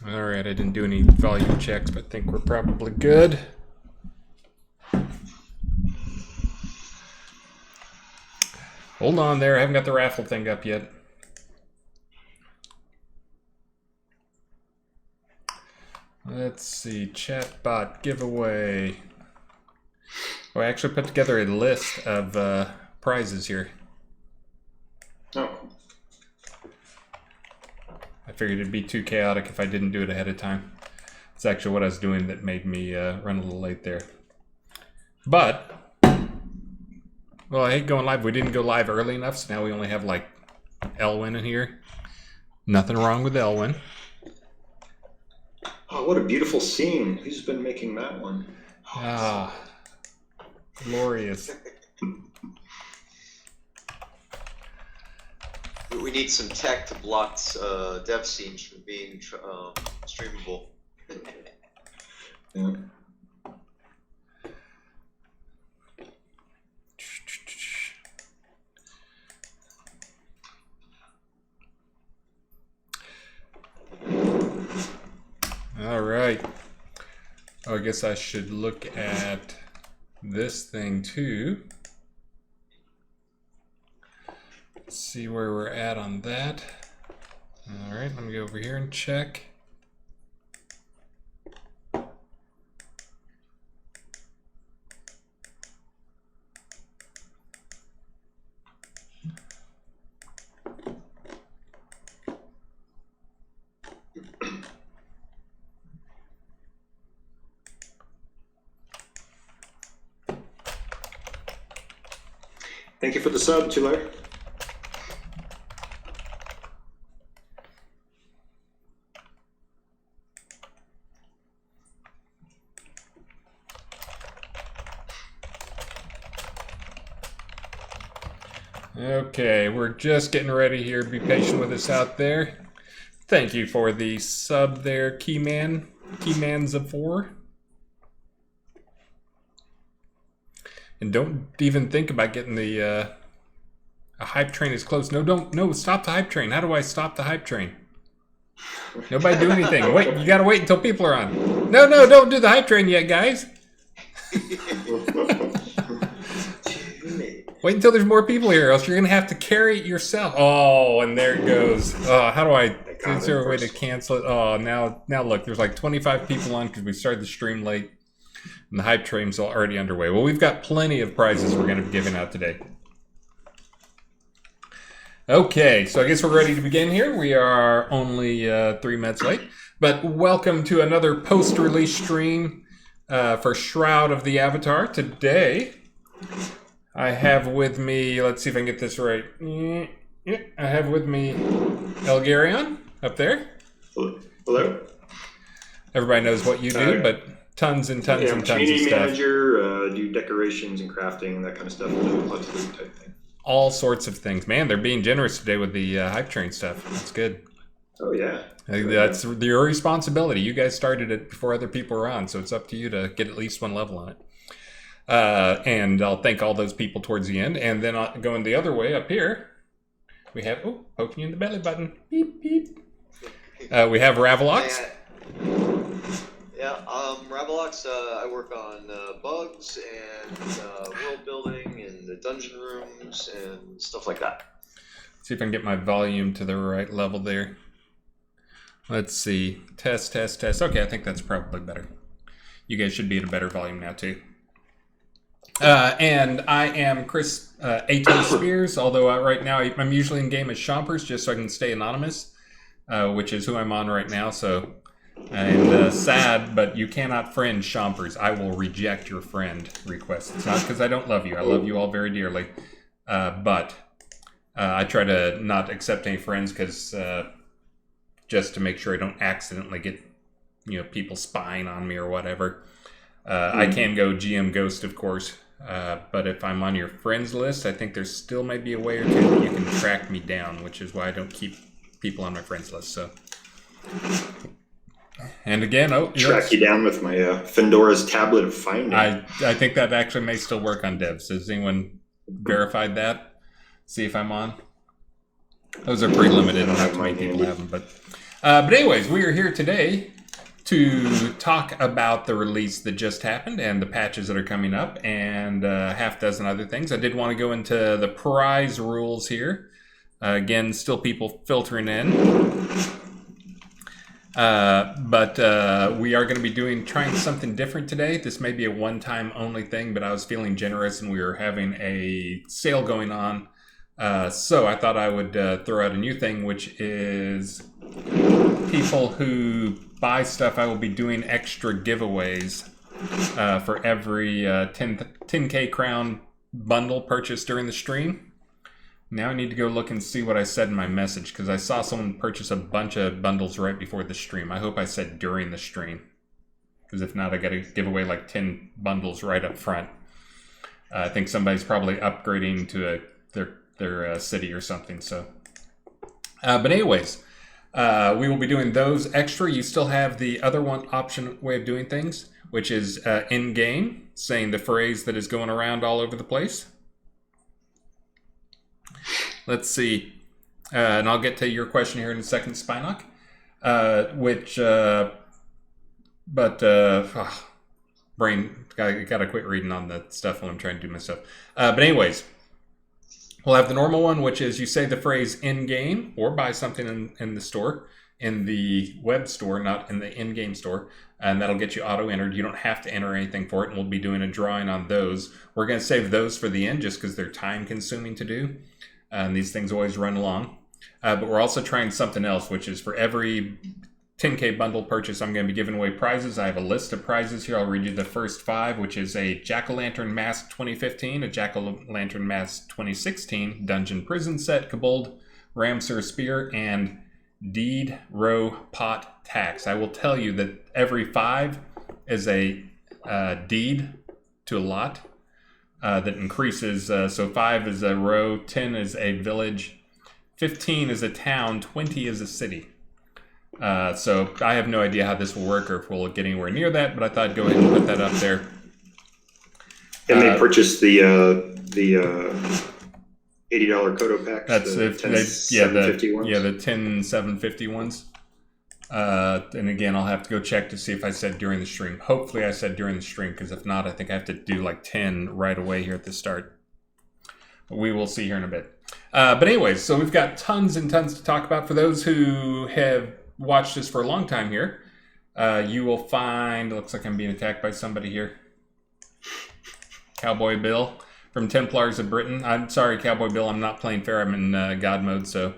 All right, I didn't do any volume checks, but I think we're probably good. Hold on there, I haven't got the raffle thing up yet. Let's see, chatbot giveaway. Oh, I actually put together a list of prizes here. Oh. I figured it'd be too chaotic if I didn't do it ahead of time. It's actually what I was doing that made me run a little late there. But, well, I hate going live. We didn't go live early enough, so now we only have like Elwyn in here. Nothing wrong with Elwyn. Oh, what a beautiful scene. Who's been making that one? Ah, glorious. We need some tech to block dev scenes from being streamable. Yeah. All right. Oh, I guess I should look at this thing too. Let's see where we're at on that. All right, let me go over here and check. Thank you for the sub, Tular. Okay, we're just getting ready here. Be patient with us out there. Thank you for the sub there, Keymans of 4. And don't even think about getting the a hype train is close. No, stop the hype train. How do I stop the hype train? Nobody do anything. Wait, you gotta wait until people are on. No, don't do the hype train yet, guys. Wait until there's more people here, else you're gonna have to carry it yourself. Oh, and there it goes. Oh, how do I? Is there a way to cancel it? Oh, now look, there's like 25 people on because we started the stream late, and the hype train's already underway. Well, we've got plenty of prizes we're gonna be giving out today. Okay, so I guess we're ready to begin here. We are only 3 minutes late, but welcome to another post-release stream for Shroud of the Avatar. Today, I have with me, let's see if I can get this right. I have with me Elgarion up there. Hello. Everybody knows what you do, but tons and tons and tons of community stuff. manager, do decorations and crafting, that kind of stuff. Lots of this type thing. All sorts of things. Man, they're being generous today with the hype train stuff. That's good. Oh, yeah. I think that's your responsibility. You guys started it before other people were on, so it's up to you to get at least one level on it. And I'll thank all those people towards the end. And then going the other way up here, we have, oh, poking you in the belly button. Beep, beep. We have Ravalox. Yeah, Ravalox, I work on bugs and world building and the dungeon rooms and stuff like that. See if I can get my volume to the right level there. Let's see. Test. Okay, I think that's probably better. You guys should be at a better volume now, too. And I am Chris Atos Spears, although right now I'm usually in game as Chompers just so I can stay anonymous, which is who I'm on right now. So, and sad, but you cannot friend Chompers. I will reject your friend request. It's not because I don't love you. I love you all very dearly. But I try to not accept any friends because just to make sure I don't accidentally get people spying on me or whatever. I can go GM Ghost, of course. But if I'm on your friends list, I think there still might be a way or two that you can track me down, which is why I don't keep people on my friends list. So, and again, track you down with my Fendora's tablet of finding. I think that actually may still work on devs. Has anyone verified that? See if I'm on. Those are pretty limited. I don't have too many people have them, but But anyways, we are here today to talk about the release that just happened and the patches that are coming up and a half dozen other things. I did want to go into the prize rules here. Again, still people filtering in. But we are going to be trying something different today. This may be a one-time only thing, but I was feeling generous and we were having a sale going on. So I thought I would throw out a new thing, which is people who buy stuff. I will be doing extra giveaways for every 10K crown bundle purchased during the stream. Now I need to go look and see what I said in my message, because I saw someone purchase a bunch of bundles right before the stream. I hope I said during the stream, because if not, I got to give away like 10 bundles right up front. I think somebody's probably upgrading to their city or something. So, but anyways, we will be doing those extra. You still have the other way of doing things, which is in game, saying the phrase that is going around all over the place. Let's see, and I'll get to your question here in a second, Spinock. Brain, gotta quit reading on the stuff while I'm trying to do my stuff. But anyways, we'll have the normal one, which is you say the phrase in-game or buy something in the store, in the web store, not in the in-game store, and that'll get you auto-entered. You don't have to enter anything for it, and we'll be doing a drawing on those. We're going to save those for the end just because they're time-consuming to do. And these things always run long. But we're also trying something else, which is for every 10K bundle purchase, I'm going to be giving away prizes. I have a list of prizes here. I'll read you the first 5, which is a Jack-O-Lantern Mask 2015, a Jack-O-Lantern Mask 2016, Dungeon Prison Set, Kobold, Ramsur Spear, and Deed Row Pot Tax. I will tell you that every 5 is a deed to a lot. That increases, so 5 is a row, 10 is a village, 15 is a town, 20 is a city. So I have no idea how this will work or if we'll get anywhere near that, but I thought I'd go ahead and put that up there. And they purchased the $80 Kodo packs. That's the if 10 they, yeah, the 750 ones. Yeah, the 10 750 ones. And again, I'll have to go check to see if I said during the stream. Hopefully I said during the stream, because if not, I think I have to do like 10 right away here at the start. But we will see here in a bit. But anyways, so we've got tons and tons to talk about. For those who have watched this for a long time here, you will find, looks like I'm being attacked by somebody here. Cowboy Bill from Templars of Britain. I'm sorry, Cowboy Bill, I'm not playing fair. I'm in God mode, so...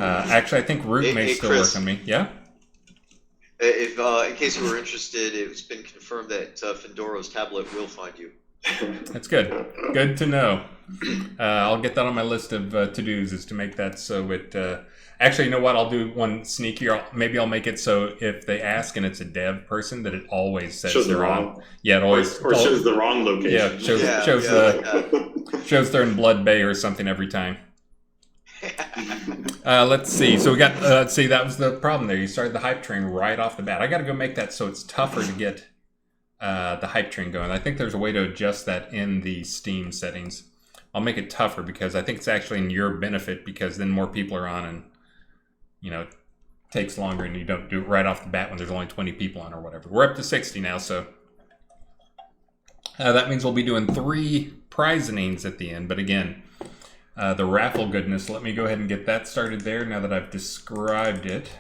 actually, I think Root may still Chris, work on me. Yeah? If in case you were interested, it's been confirmed that Findoro's tablet will find you. That's good. Good to know. I'll get that on my list of to-dos, is to make that so it... actually, you know what? I'll do one sneakier. Maybe I'll make it so if they ask and it's a dev person, that it always says shows they're wrong. on. Yeah, it always... Or shows the wrong location. Yeah, shows they're in Blood Bay or something every time. Let's see. So we got, let's see, that was the problem there. You started the hype train right off the bat. I got to go make that so it's tougher to get the hype train going. I think there's a way to adjust that in the Steam settings. I'll make it tougher because I think it's actually in your benefit, because then more people are on and, you know, it takes longer and you don't do it right off the bat when there's only 20 people on or whatever. We're up to 60 now, so that means we'll be doing 3 prizings at the end. But again... the raffle goodness, let me go ahead and get that started there now that I've described it.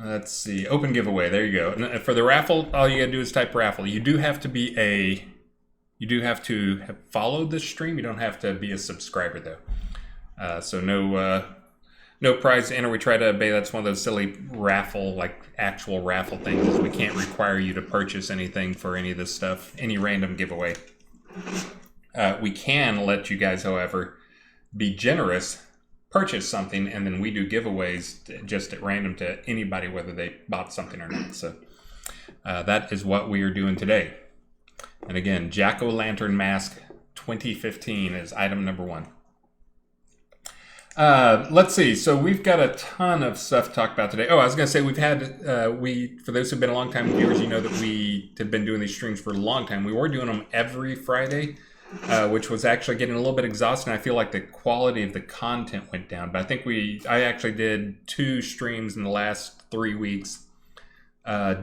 Let's see, open giveaway, there you go. And for the raffle, all you gotta do is type raffle. You do have to have followed this stream. You don't have to be a subscriber though. So no prize to enter. We try to obey. That's one of those silly raffle, like actual raffle things, is we can't require you to purchase anything for any of this stuff, any random giveaway. We can let you guys, however, be generous, purchase something, and then we do giveaways just at random to anybody, whether they bought something or not. So that is what we are doing today. And again, Jack-O-Lantern Mask 2015 is item number 1. Let's see. So we've got a ton of stuff to talk about today. Oh, I was going to say we've had, for those who've been a long time viewers, you know that we have been doing these streams for a long time. We were doing them every Friday. which was actually getting a little bit exhausting. I feel like the quality of the content went down. But I think I actually did 2 streams in the last 3 weeks,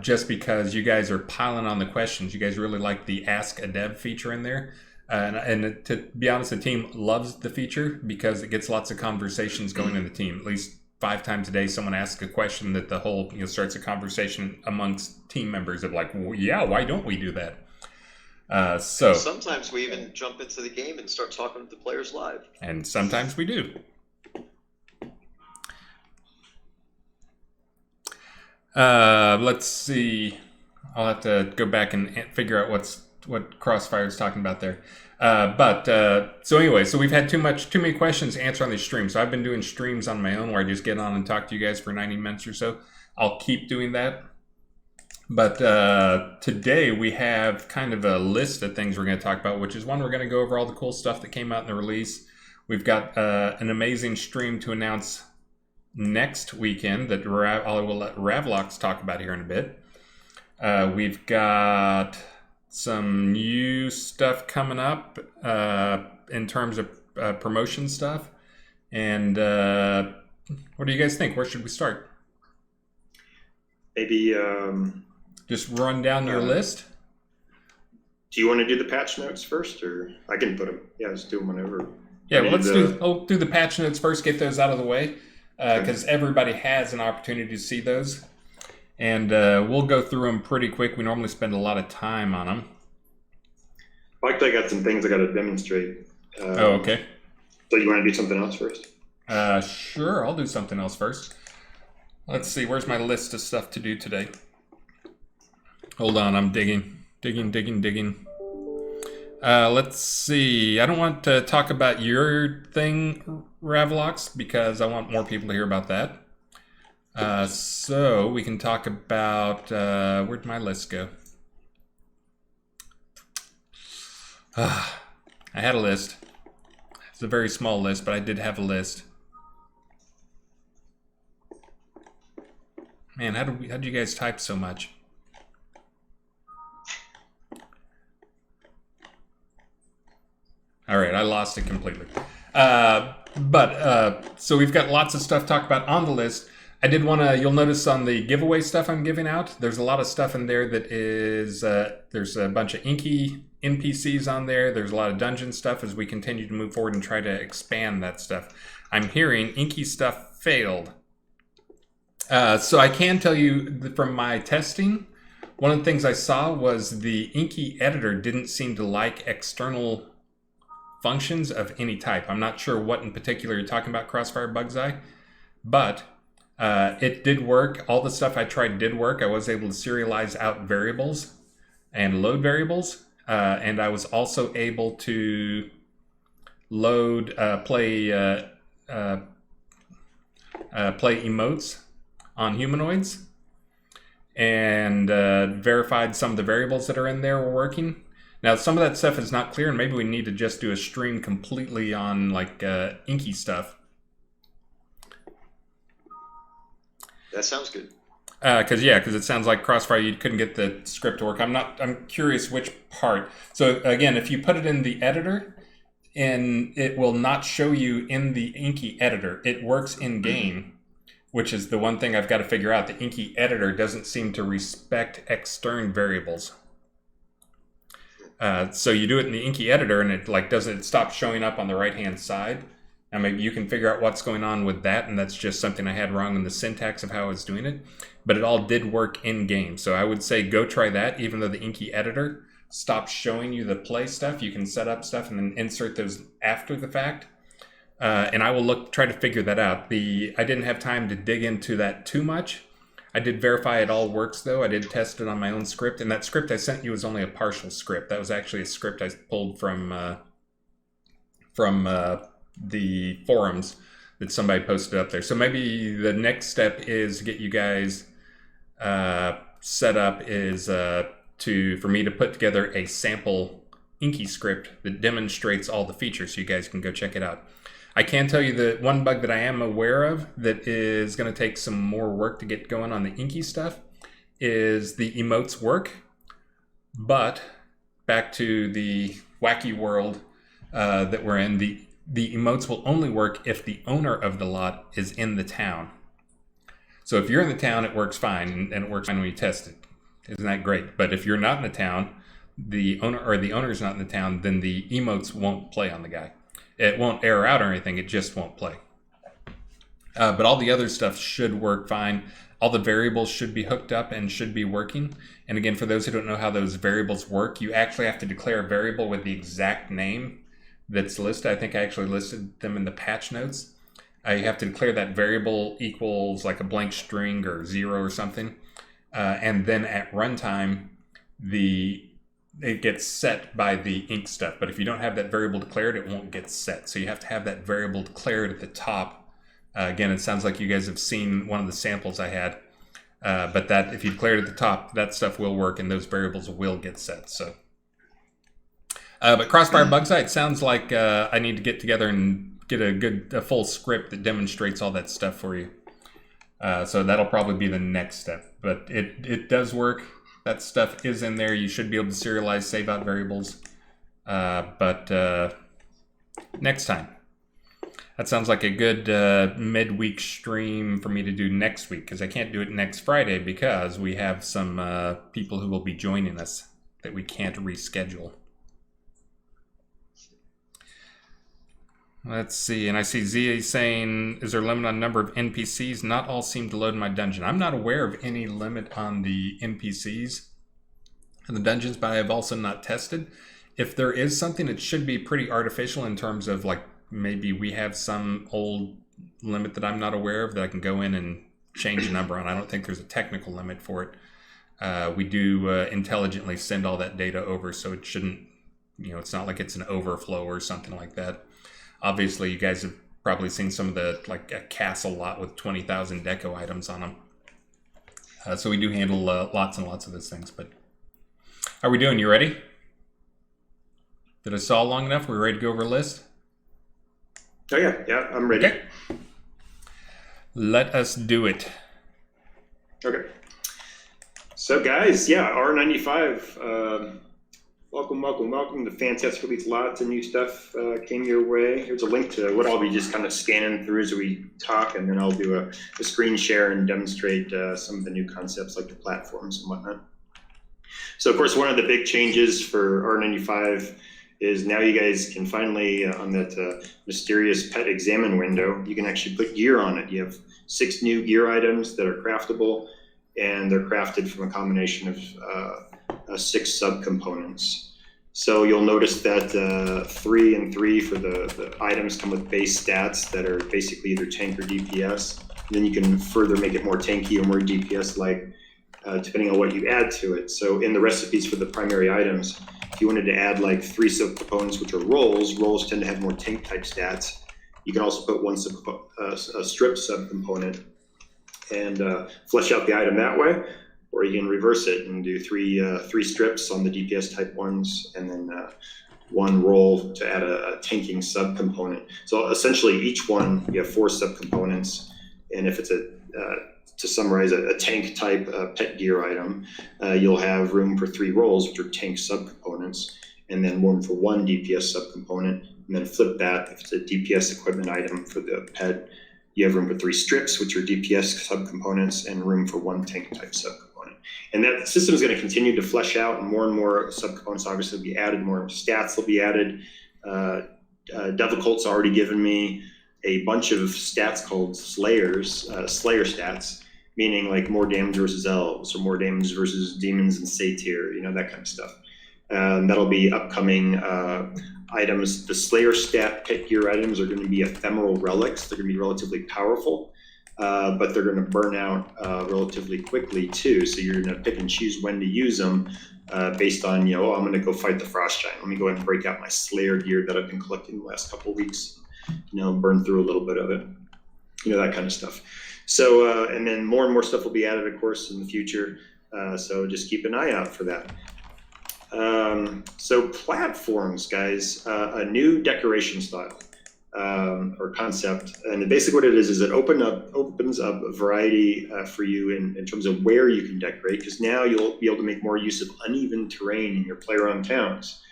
just because you guys are piling on the questions. You guys really like the Ask a Dev feature in there. And to be honest, the team loves the feature because it gets lots of conversations going in the team. At least 5 times a day, someone asks a question that the whole starts a conversation amongst team members of like, well, yeah, why don't we do that? So sometimes we even jump into the game and start talking with the players live. And sometimes we do. Let's see. I'll have to go back and figure out what Crossfire is talking about there. So anyway, so we've had too many questions to answer on these streams. So I've been doing streams on my own where I just get on and talk to you guys for 90 minutes or so. I'll keep doing that. But today we have kind of a list of things we're going to talk about, which is one, we're going to go over all the cool stuff that came out in the release. We've got an amazing stream to announce next weekend that I will let Ravalox talk about here in a bit. We've got some new stuff coming up in terms of promotion stuff. And what do you guys think? Where should we start? Maybe just run down your list. Do you want to do the patch notes first, or I can put them? Yeah, let's do them whenever. Yeah, well, I'll do the patch notes first. Get those out of the way because everybody has an opportunity to see those. And we'll go through them pretty quick. We normally spend a lot of time on them. Actually, I got some things I got to demonstrate. Okay. So you want to do something else first? Sure, I'll do something else first. Let's see, where's my list of stuff to do today? Hold on, I'm digging. Let's see. I don't want to talk about your thing, Ravalox, because I want more people to hear about that. So we can talk about where'd my list go? I had a list. It's a very small list, but I did have a list. Man, how did you guys type so much? All right, I lost it completely. So we've got lots of stuff to talk about on the list. I did want to, you'll notice on the giveaway stuff I'm giving out, there's a lot of stuff in there that is, there's a bunch of inky NPCs on there. There's a lot of dungeon stuff as we continue to move forward and try to expand that stuff. I'm hearing inky stuff failed. So I can tell you from my testing, one of the things I saw was the inky editor didn't seem to like external functions of any type. I'm not sure what in particular you're talking about, Crossfire Bugseye, but it did work. All the stuff I tried did work. I was able to serialize out variables and load variables, and I was also able to load play emotes on humanoids, and verified some of the variables that are in there were working. Now, some of that stuff is not clear, and maybe we need to just do a stream completely on like inky stuff. That sounds good. Because it sounds like Crossfire, you couldn't get the script to work. I'm curious which part. So again, if you put it in the editor, and it will not show you in the inky editor. It works in game, which is the one thing I've got to figure out. The inky editor doesn't seem to respect external variables. So you do it in the inky editor, and it stops showing up on the right hand side. Now maybe you can figure out what's going on with that, and that's just something I had wrong in the syntax of how I was doing it. But it all did work in game, so I would say go try that. Even though the inky editor stops showing you the play stuff, you can set up stuff and then insert those after the fact. And I will try to figure that out. I didn't have time to dig into that too much. I did verify it all works though. I did test it on my own script, and that script I sent you was only a partial script. That was actually a script I pulled from the forums that somebody posted up there. So maybe the next step is to get you guys set up is for me to put together a sample inky script that demonstrates all the features so you guys can go check it out. I can tell you that one bug that I am aware of that is going to take some more work to get going on the inky stuff is the emotes work, but back to the wacky world that we're in, the emotes will only work if the owner of the lot is in the town. So if you're in the town, it works fine, and it works fine when you test it. Isn't that great? But if you're not in the town, the owner's not in the town, then the emotes won't play on the guy. It won't error out or anything, it just won't play. But all the other stuff should work fine. All the variables should be hooked up and should be working. And again, for those who don't know how those variables work, you actually have to declare a variable with the exact name that's listed. I think I actually listed them in the patch notes. You have to declare that variable equals like a blank string or 0 or something. And then at runtime, it gets set by the ink stuff. But if you don't have that variable declared, it won't get set. So you have to have that variable declared at the top. Again, it sounds like you guys have seen one of the samples I had. But that if you declare it at the top, that stuff will work and those variables will get set. So, but Crossfire Bug Site sounds like I need to get together and get a full script that demonstrates all that stuff for you. So that'll probably be the next step. But it does work. That stuff is in there. You should be able to serialize, save out variables. But next time. That sounds like a good midweek stream for me to do next week, because I can't do it next Friday because we have some people who will be joining us that we can't reschedule. Let's see, and I see Zia saying, is there a limit on number of NPCs? Not all seem to load in my dungeon. I'm not aware of any limit on the NPCs in the dungeons, but I have also not tested. If there is something, it should be pretty artificial in terms of like, maybe we have some old limit that I'm not aware of that I can go in and change the number on. I don't think there's a technical limit for it. We do intelligently send all that data over, so it shouldn't, it's not like it's an overflow or something like that. Obviously, you guys have probably seen some of the, like a castle lot with 20,000 deco items on them. So we do handle lots and lots of those things. But how are we doing? You ready? Did I stall long enough? We're ready to go over a list? Oh yeah, I'm ready. Okay. Let us do it. Okay. So guys, yeah, R95. Welcome. The fantastic release. Lots of new stuff came your way. Here's a link to what I'll be just kind of scanning through as we talk, and then I'll do a screen share and demonstrate some of the new concepts like the platforms and whatnot. So of course, one of the big changes for R95 is now you guys can finally, on that mysterious pet examine window, you can actually put gear on it. You have 6 new gear items that are craftable, and they're crafted from a combination of 6 subcomponents. So you'll notice that 3 and 3 for the items come with base stats that are basically either tank or DPS. And then you can further make it more tanky or more DPS-like, depending on what you add to it. So in the recipes for the primary items, if you wanted to add like 3 subcomponents, which are rolls tend to have more tank type stats. You can also put a strip subcomponent and flesh out the item that way, or you can reverse it and do 3 strips on the DPS type ones, and then 1 roll to add a tanking subcomponent. So essentially, each one you have 4 subcomponents, and if it's to summarize, a tank type pet gear item, you'll have room for 3 rolls, which are tank subcomponents, and then room for 1 DPS subcomponent. And then flip that, if it's a DPS equipment item for the pet, you have room for 3 strips, which are DPS subcomponents, and room for 1 tank type subcomponent. And that system is going to continue to flesh out, and more subcomponents obviously will be added, more stats will be added. Devil Cult's already given me a bunch of stats called Slayer stats, meaning like more damage versus elves, or more damage versus demons and satyr, that kind of stuff. That'll be upcoming items. The Slayer stat pet gear items are going to be ephemeral relics. They're going to be relatively powerful, but they're going to burn out relatively quickly too. So you're going to pick and choose when to use them based on, I'm going to go fight the Frost Giant. Let me go ahead and break out my Slayer gear that I've been collecting the last couple of weeks. Burn through a little bit of it, that kind of stuff. So, and then more and more stuff will be added, of course, in the future. So just keep an eye out for that. So platforms, guys, a new decoration style. or concept. And basically what it is it opens up a variety for you in terms of where you can decorate, because now you'll be able to make more use of uneven terrain in your player-owned towns.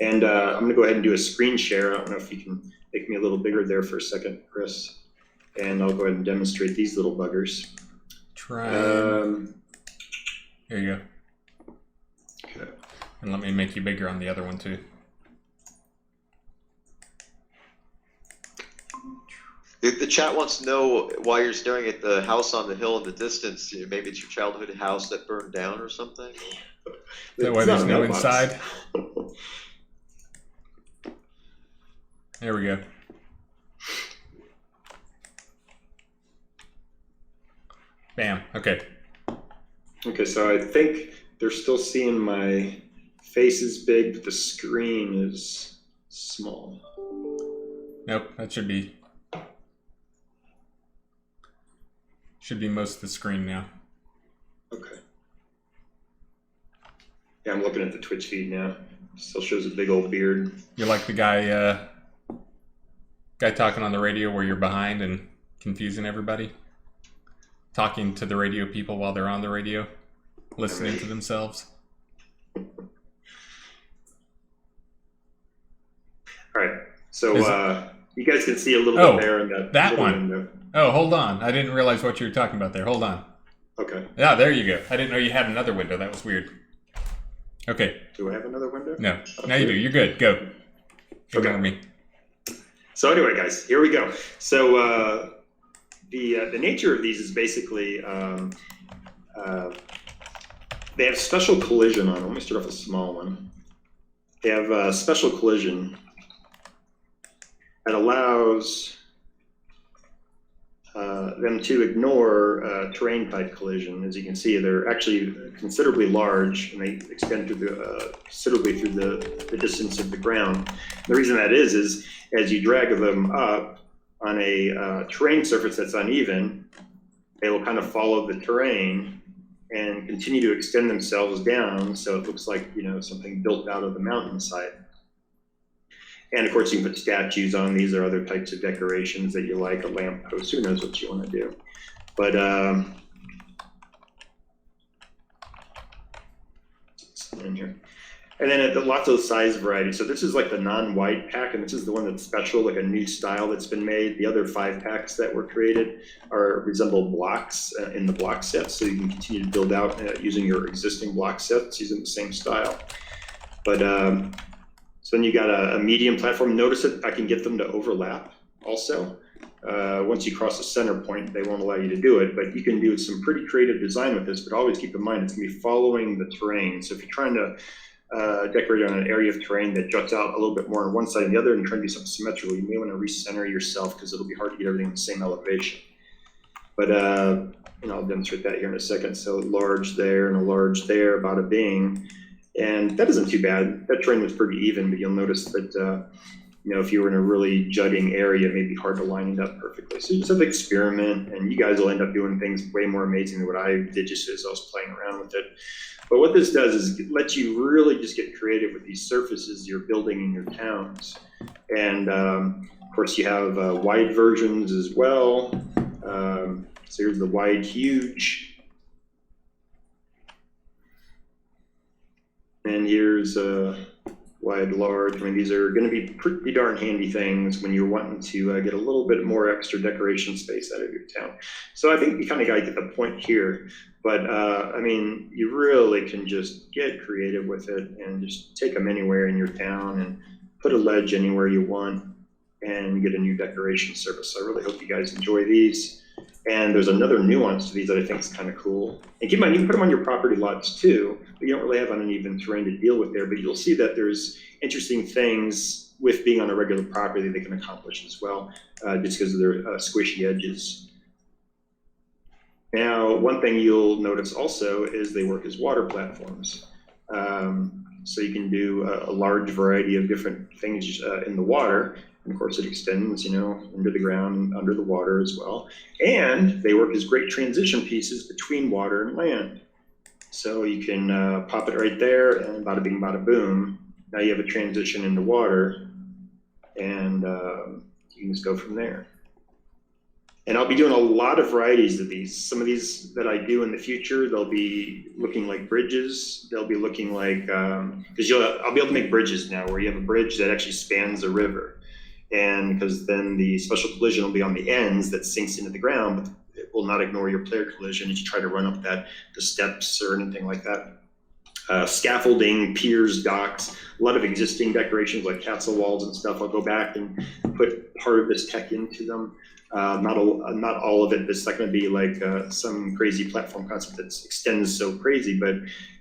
And I'm going to go ahead and do a screen share. I don't know if you can make me a little bigger there for a second, Chris. And I'll go ahead and demonstrate these little buggers. Try. There you go. Okay. And let me make you bigger on the other one too. The chat wants to know why you're staring at the house on the hill in the distance. Maybe it's your childhood house that burned down or something. Is that why there's no inside? There we go. Bam. Okay. Okay, so I think they're still seeing my face is big, but the screen is small. Nope, that should be most of the screen now. Okay. Yeah, I'm looking at the Twitch feed now. Still shows a big old beard. You're like the guy talking on the radio where you're behind and confusing everybody. Talking to the radio people while they're on the radio, listening to themselves. All right, so you guys can see a little bit there in that one. window. Oh, hold on. I didn't realize what you were talking about there. Hold on. Okay. Yeah, there you go. I didn't know you had another window. That was weird. Okay. Do I have another window? No. Now you do. You're good. Go. Ignore me. So anyway, guys, here we go. So the nature of these is basically they have special collision on them. Let me start off with a small one. They have special collision that allows them to ignore terrain type collision. As you can see, they're actually considerably large, and they extend through considerably through the distance of the ground. The reason that is as you drag them up on a terrain surface that's uneven, they will kind of follow the terrain and continue to extend themselves down, so it looks like, you know, something built out of the mountainside. And of course, you can put statues on these or other types of decorations that you like, a lamppost, who knows what you want to do. But in here. And then lots of size variety. So this is like the non-white pack, and this is the one that's special, like a new style that's been made. The other 5 packs that were created resemble blocks in the block set, so you can continue to build out using your existing block sets using the same style. But so then you got a medium platform. Notice that I can get them to overlap also. Once you cross the center point, they won't allow you to do it, but you can do some pretty creative design with this, but always keep in mind it's gonna be following the terrain. So if you're trying to decorate on an area of terrain that juts out a little bit more on one side and the other and trying to do something symmetrical, you may want to recenter yourself because it'll be hard to get everything in the same elevation. But and I'll demonstrate that here in a second. So large there and a large there, bada bing. And that isn't too bad. That terrain was pretty even, but you'll notice that you know, if you were in a really jutting area, it may be hard to line it up perfectly. So you just have to experiment, and you guys will end up doing things way more amazing than what I did just as I was playing around with it. But what this does is it lets you really just get creative with these surfaces you're building in your towns. And of course, you have wide versions as well. So here's the wide, huge. And here's wide, large. I mean, these are going to be pretty darn handy things when you're wanting to get a little bit more extra decoration space out of your town. So I think you kind of got to get the point here. But I mean, you really can just get creative with it and just take them anywhere in your town and put a ledge anywhere you want and get a new decoration surface. So I really hope you guys enjoy these. And there's another nuance to these that I think is kind of cool. And keep in mind, you can put them on your property lots too, but you don't really have uneven terrain to deal with there. But you'll see that there's interesting things with being on a regular property they can accomplish as well, just because of their squishy edges. Now, one thing you'll notice also is they work as water platforms. So you can do a large variety of different things in the water. And of course, it extends, you know, under the ground and under the water as well. And they work as great transition pieces between water and land. So you can pop it right there and bada bing, bada boom. Now you have a transition into water. And you can just go from there. And I'll be doing a lot of varieties of these. Some of these that I do in the future, they'll be looking like bridges. They'll be looking like, because I'll be able to make bridges now where you have a bridge that actually spans a river. And because then the special collision will be on the ends that sinks into the ground, but it will not ignore your player collision as you try to run up the steps or anything like that. Scaffolding, piers, docks, a lot of existing decorations like castle walls and stuff. I'll go back and put part of this tech into them. Not all of it. It's not going to be like some crazy platform concept that extends so crazy, but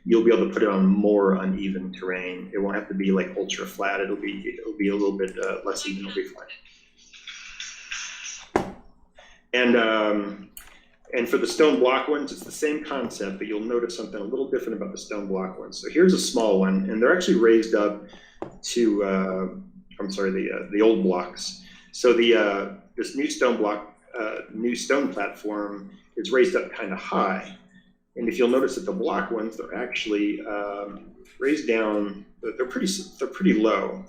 you'll be able to put it on more uneven terrain. It won't have to be like ultra flat. It'll be a little bit less even. It'll be flat. And for the stone block ones, it's the same concept, but you'll notice something a little different about the stone block ones. So here's a small one, and they're actually raised up to the old blocks. So this new stone block, new stone platform is raised up kind of high. And if you'll notice that the block ones, they're actually raised down, they're pretty low.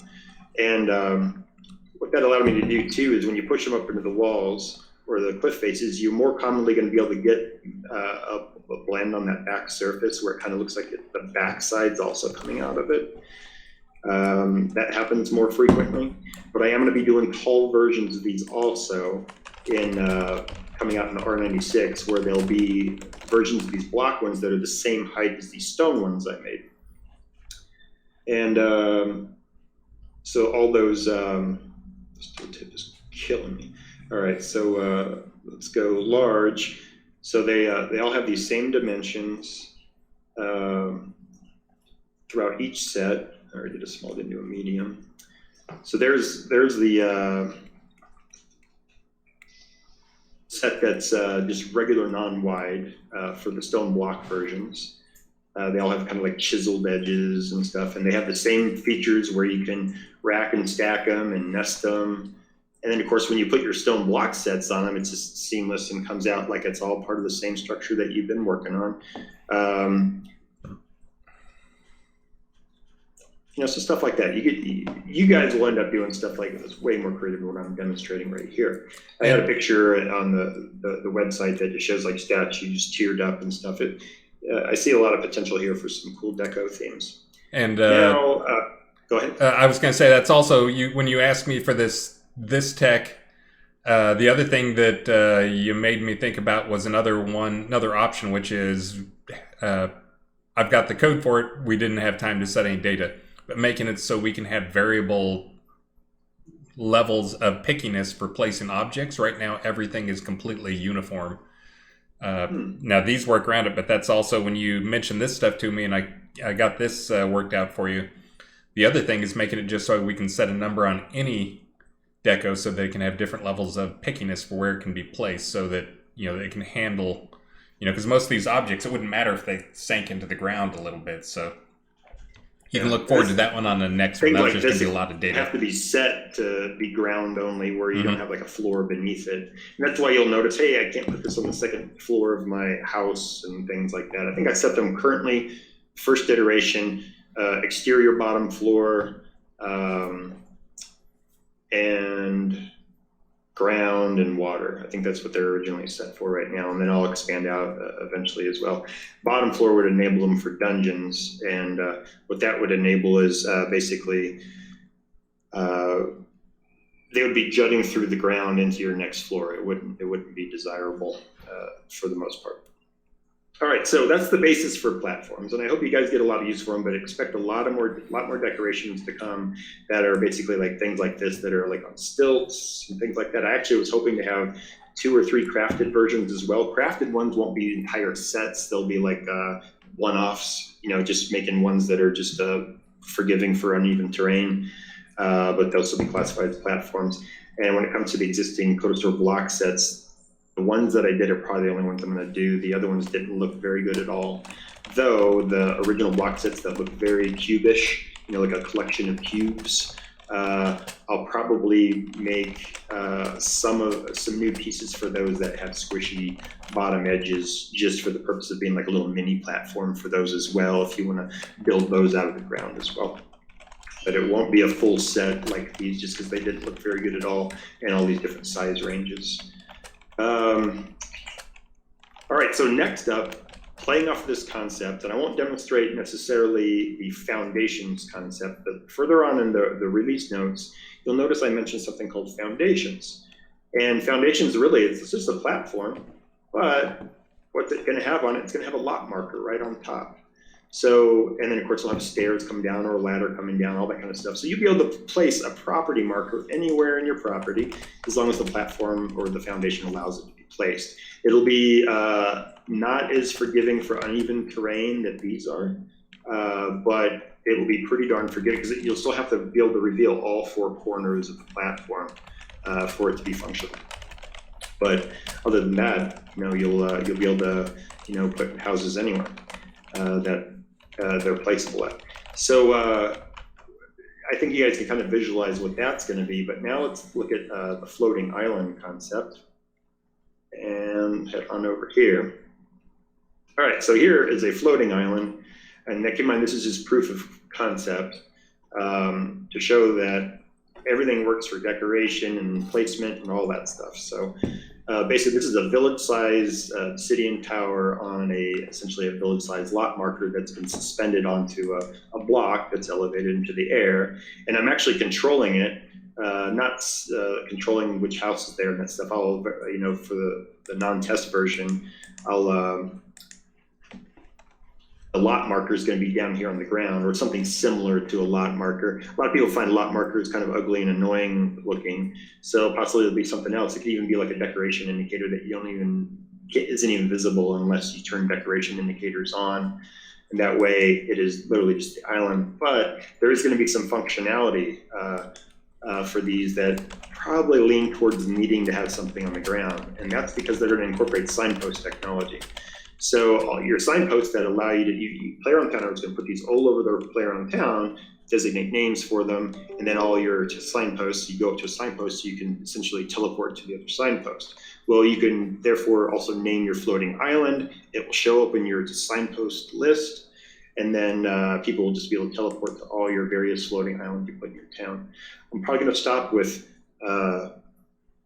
And what that allowed me to do too is when you push them up into the walls or the cliff faces, you're more commonly going to be able to get a blend on that back surface where it kind of looks like the back side's also coming out of it. That happens more frequently, but I am going to be doing tall versions of these also in coming out in the R96, where there'll be versions of these block ones that are the same height as these stone ones I made. And so all those, this tool tip is killing me. All right, so let's go large. So they all have these same dimensions throughout each set. I already did a small, didn't do a medium. So there's the set that's just regular non-wide for the stone block versions. They all have kind of like chiseled edges and stuff, and they have the same features where you can rack and stack them and nest them. And then of course, when you put your stone block sets on them, it's just seamless and comes out like it's all part of the same structure that you've been working on. So stuff like that. You guys will end up doing stuff like this, way more creative than what I'm demonstrating right here. I had a picture on the website that just shows like statues tiered up and stuff. I see a lot of potential here for some cool deco themes. And now, go ahead. I was going to say that's also when you asked me for this tech. The other thing that you made me think about was another option, which is I've got the code for it. We didn't have time to set any data. But making it so we can have variable levels of pickiness for placing objects. Right now, everything is completely uniform. Now, these work around it, but that's also when you mentioned this stuff to me and I got this worked out for you. The other thing is making it just so we can set a number on any deco so they can have different levels of pickiness for where it can be placed so that, they can handle, because most of these objects, it wouldn't matter if they sank into the ground a little bit, so... You can look forward to that one on the next one. That's like just going to be a lot of data. Have to be set to be ground only, where you don't have like a floor beneath it. And that's why you'll notice, hey, I can't put this on the second floor of my house and things like that. I think I set them currently, first iteration, exterior bottom floor, and ground and water. I think that's what they're originally set for right now, and then I'll expand out eventually as well. Bottom floor would enable them for dungeons, and what that would enable is basically they would be jutting through the ground into your next floor. It wouldn't be desirable for the most part. All right, so that's the basis for platforms, and I hope you guys get a lot of use for them, but expect a lot more decorations to come that are basically like things like this that are like on stilts and things like that. I actually was hoping to have 2 or 3 crafted versions as well. Crafted ones won't be entire sets. They'll be like one-offs, just making ones that are just forgiving for uneven terrain, but they'll still be classified as platforms. And when it comes to the existing Codestore block sets, the ones that I did are probably the only ones I'm going to do. The other ones didn't look very good at all. Though the original block sets that look very cubish, like a collection of cubes, I'll probably make some new pieces for those that have squishy bottom edges, just for the purpose of being like a little mini platform for those as well, if you want to build those out of the ground as well. but it won't be a full set like these just because they didn't look very good at all, and all these different size ranges. All right, so next up, playing off of this concept, and I won't demonstrate necessarily the foundations concept, but further on in the release notes, you'll notice I mentioned something called foundations. And foundations really, it's just a platform, but what's it going to have on it? It's going to have a lot marker right on top. So, and then of course you'll have stairs come down or a ladder coming down, all that kind of stuff. So you'll be able to place a property marker anywhere in your property as long as the platform or the foundation allows it to be placed. It'll be not as forgiving for uneven terrain that these are, but it will be pretty darn forgiving because you'll still have to be able to reveal all 4 corners of the platform for it to be functional. But other than that, you'll be able to put houses anywhere that they're placeable at. So I think you guys can kind of visualize what that's going to be. But now let's look at the floating island concept and head on over here. All right, so here is a floating island, and keep in mind this is just proof of concept to show that everything works for decoration and placement and all that stuff. So basically, this is a village-sized obsidian tower on essentially a village-sized lot marker that's been suspended onto a block that's elevated into the air, and I'm actually controlling it. Not controlling which house is there and that stuff. I'll, for the non-test version, the lot marker is going to be down here on the ground, or something similar to a lot marker. A lot of people find lot markers kind of ugly and annoying looking, so possibly it'll be something else. It could even be like a decoration indicator that isn't even visible unless you turn decoration indicators on, and that way it is literally just the island. But there is going to be some functionality for these that probably lean towards needing to have something on the ground, and that's because they're going to incorporate signpost technology. So all your signposts that allow you to, Player on Town is going to put these all over the Player on Town, designate names for them, and then all your signposts, you go up to a signpost, so you can essentially teleport to the other signpost. Well, you can therefore also name your floating island. It will show up in your signpost list, and then people will just be able to teleport to all your various floating islands you put in your town. I'm probably going to stop with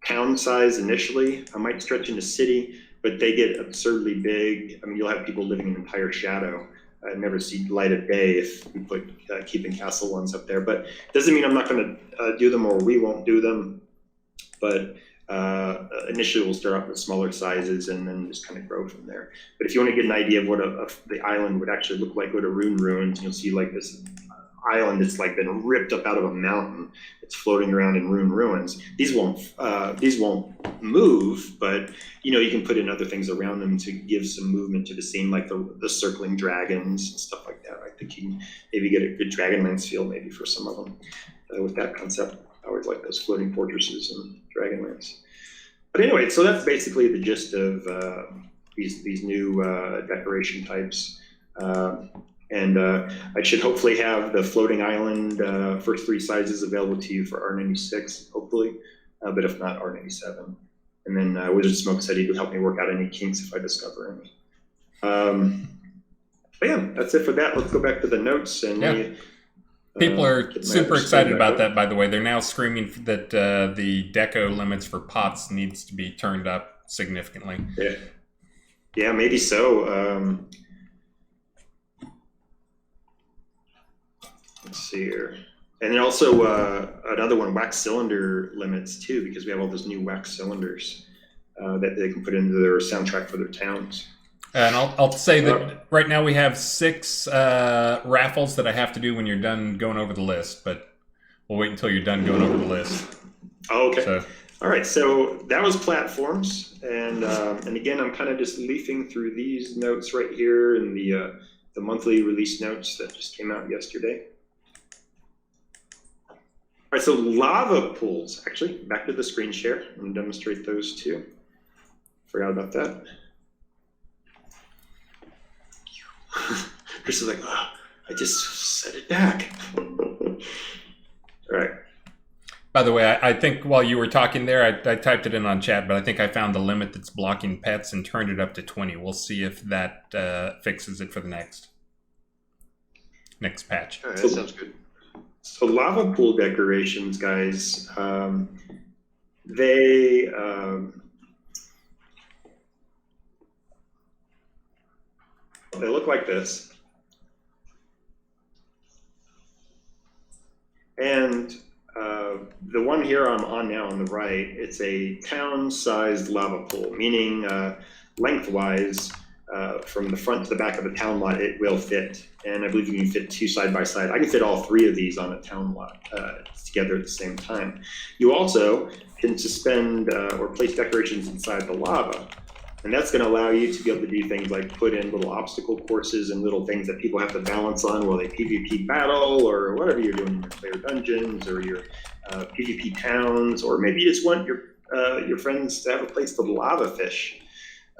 town size initially. I might stretch into city, but they get absurdly big. I mean, you'll have people living in entire shadow. I never see light of day if we put keeping castle ones up there. But it doesn't mean I'm not going to do them, or we won't do them. But initially, we'll start off with smaller sizes and then just kind of grow from there. But if you want to get an idea of what the island would actually look like, go to Rune Ruins. You'll see like this island that's like been ripped up out of a mountain. It's floating around in Rune Ruins. These won't move, but you can put in other things around them to give some movement to the scene, like the circling dragons and stuff like that. I think you can maybe get a good Dragonlance feel maybe for some of them with that concept. I always like those floating fortresses and Dragonlance. But anyway, so that's basically the gist of these new decoration types. And I should hopefully have the floating island first 3 sizes available to you for R96, hopefully, but if not, R97. And then Wizard Smoke said he would help me work out any kinks if I discover any. But yeah, that's it for that. Let's go back to the notes. And yeah. People are super excited about that, by the way. They're now screaming that the deco limits for pots needs to be turned up significantly. Yeah, maybe so. Let's see here. And then also another one, wax cylinder limits too, because we have all those new wax cylinders that they can put into their soundtrack for their towns. And I'll say that right now we have 6 raffles that I have to do when you're done going over the list, but we'll wait until you're done going over the list. Oh, okay. So. All right, so that was platforms, and again, I'm kind of just leafing through these notes right here in the monthly release notes that just came out yesterday. All right, so lava pools. Actually, back to the screen share. I'm going to demonstrate those too. Forgot about that. Chris is like, oh, I just set it back. All right. By the way, I think while you were talking there, I typed it in on chat, but I think I found the limit that's blocking pets and turned it up to 20. We'll see if that fixes it for the next patch. All right, that sounds good. So lava pool decorations, guys, they look like this. And the one here I'm on now on the right, it's a town-sized lava pool, meaning lengthwise, from the front to the back of the town lot, it will fit. And I believe you can fit 2 side by side. I can fit all 3 of these on a town lot together at the same time. You also can suspend or place decorations inside the lava. And that's going to allow you to be able to do things like put in little obstacle courses and little things that people have to balance on while they PvP battle or whatever you're doing in your player dungeons or your PvP towns, or maybe you just want your friends to have a place to lava fish.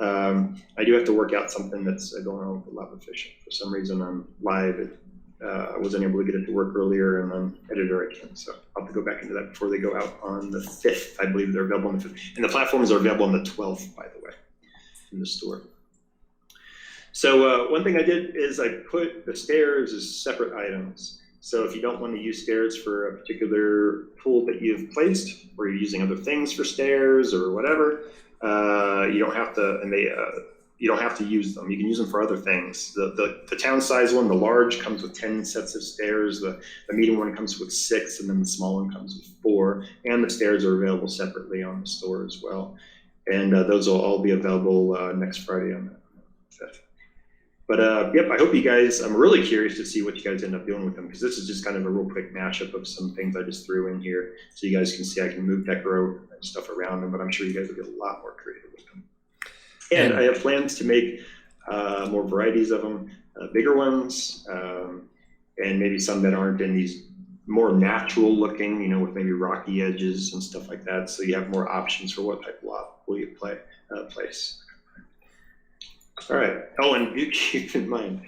I do have to work out something that's going on with the lava fish. For some reason, I'm live. I wasn't able to get it to work earlier, and I'm editor again, so I'll have to go back into that before they go out on the 5th. I believe they're available on the 5th. And the platforms are available on the 12th, by the way, in the store. So one thing I did is I put the stairs as separate items. So if you don't want to use stairs for a particular pool that you've placed, or you're using other things for stairs or whatever, you don't have to, and you don't have to use them. You can use them for other things. The town size one, the large, comes with 10 sets of stairs. The medium one comes with 6, and then the small one comes with 4. And the stairs are available separately on the store as well. And those will all be available next Friday on the 5th. But yep, I hope you guys, I'm really curious to see what you guys end up doing with them, because this is just kind of a real quick mashup of some things I just threw in here. So you guys can see I can move decor and stuff around them, but I'm sure you guys will get a lot more creative with them. And I have plans to make more varieties of them, bigger ones, and maybe some that aren't in these more natural looking, you know, with maybe rocky edges and stuff like that. So you have more options for what type of lava will you place. All right. Oh, and you keep in mind,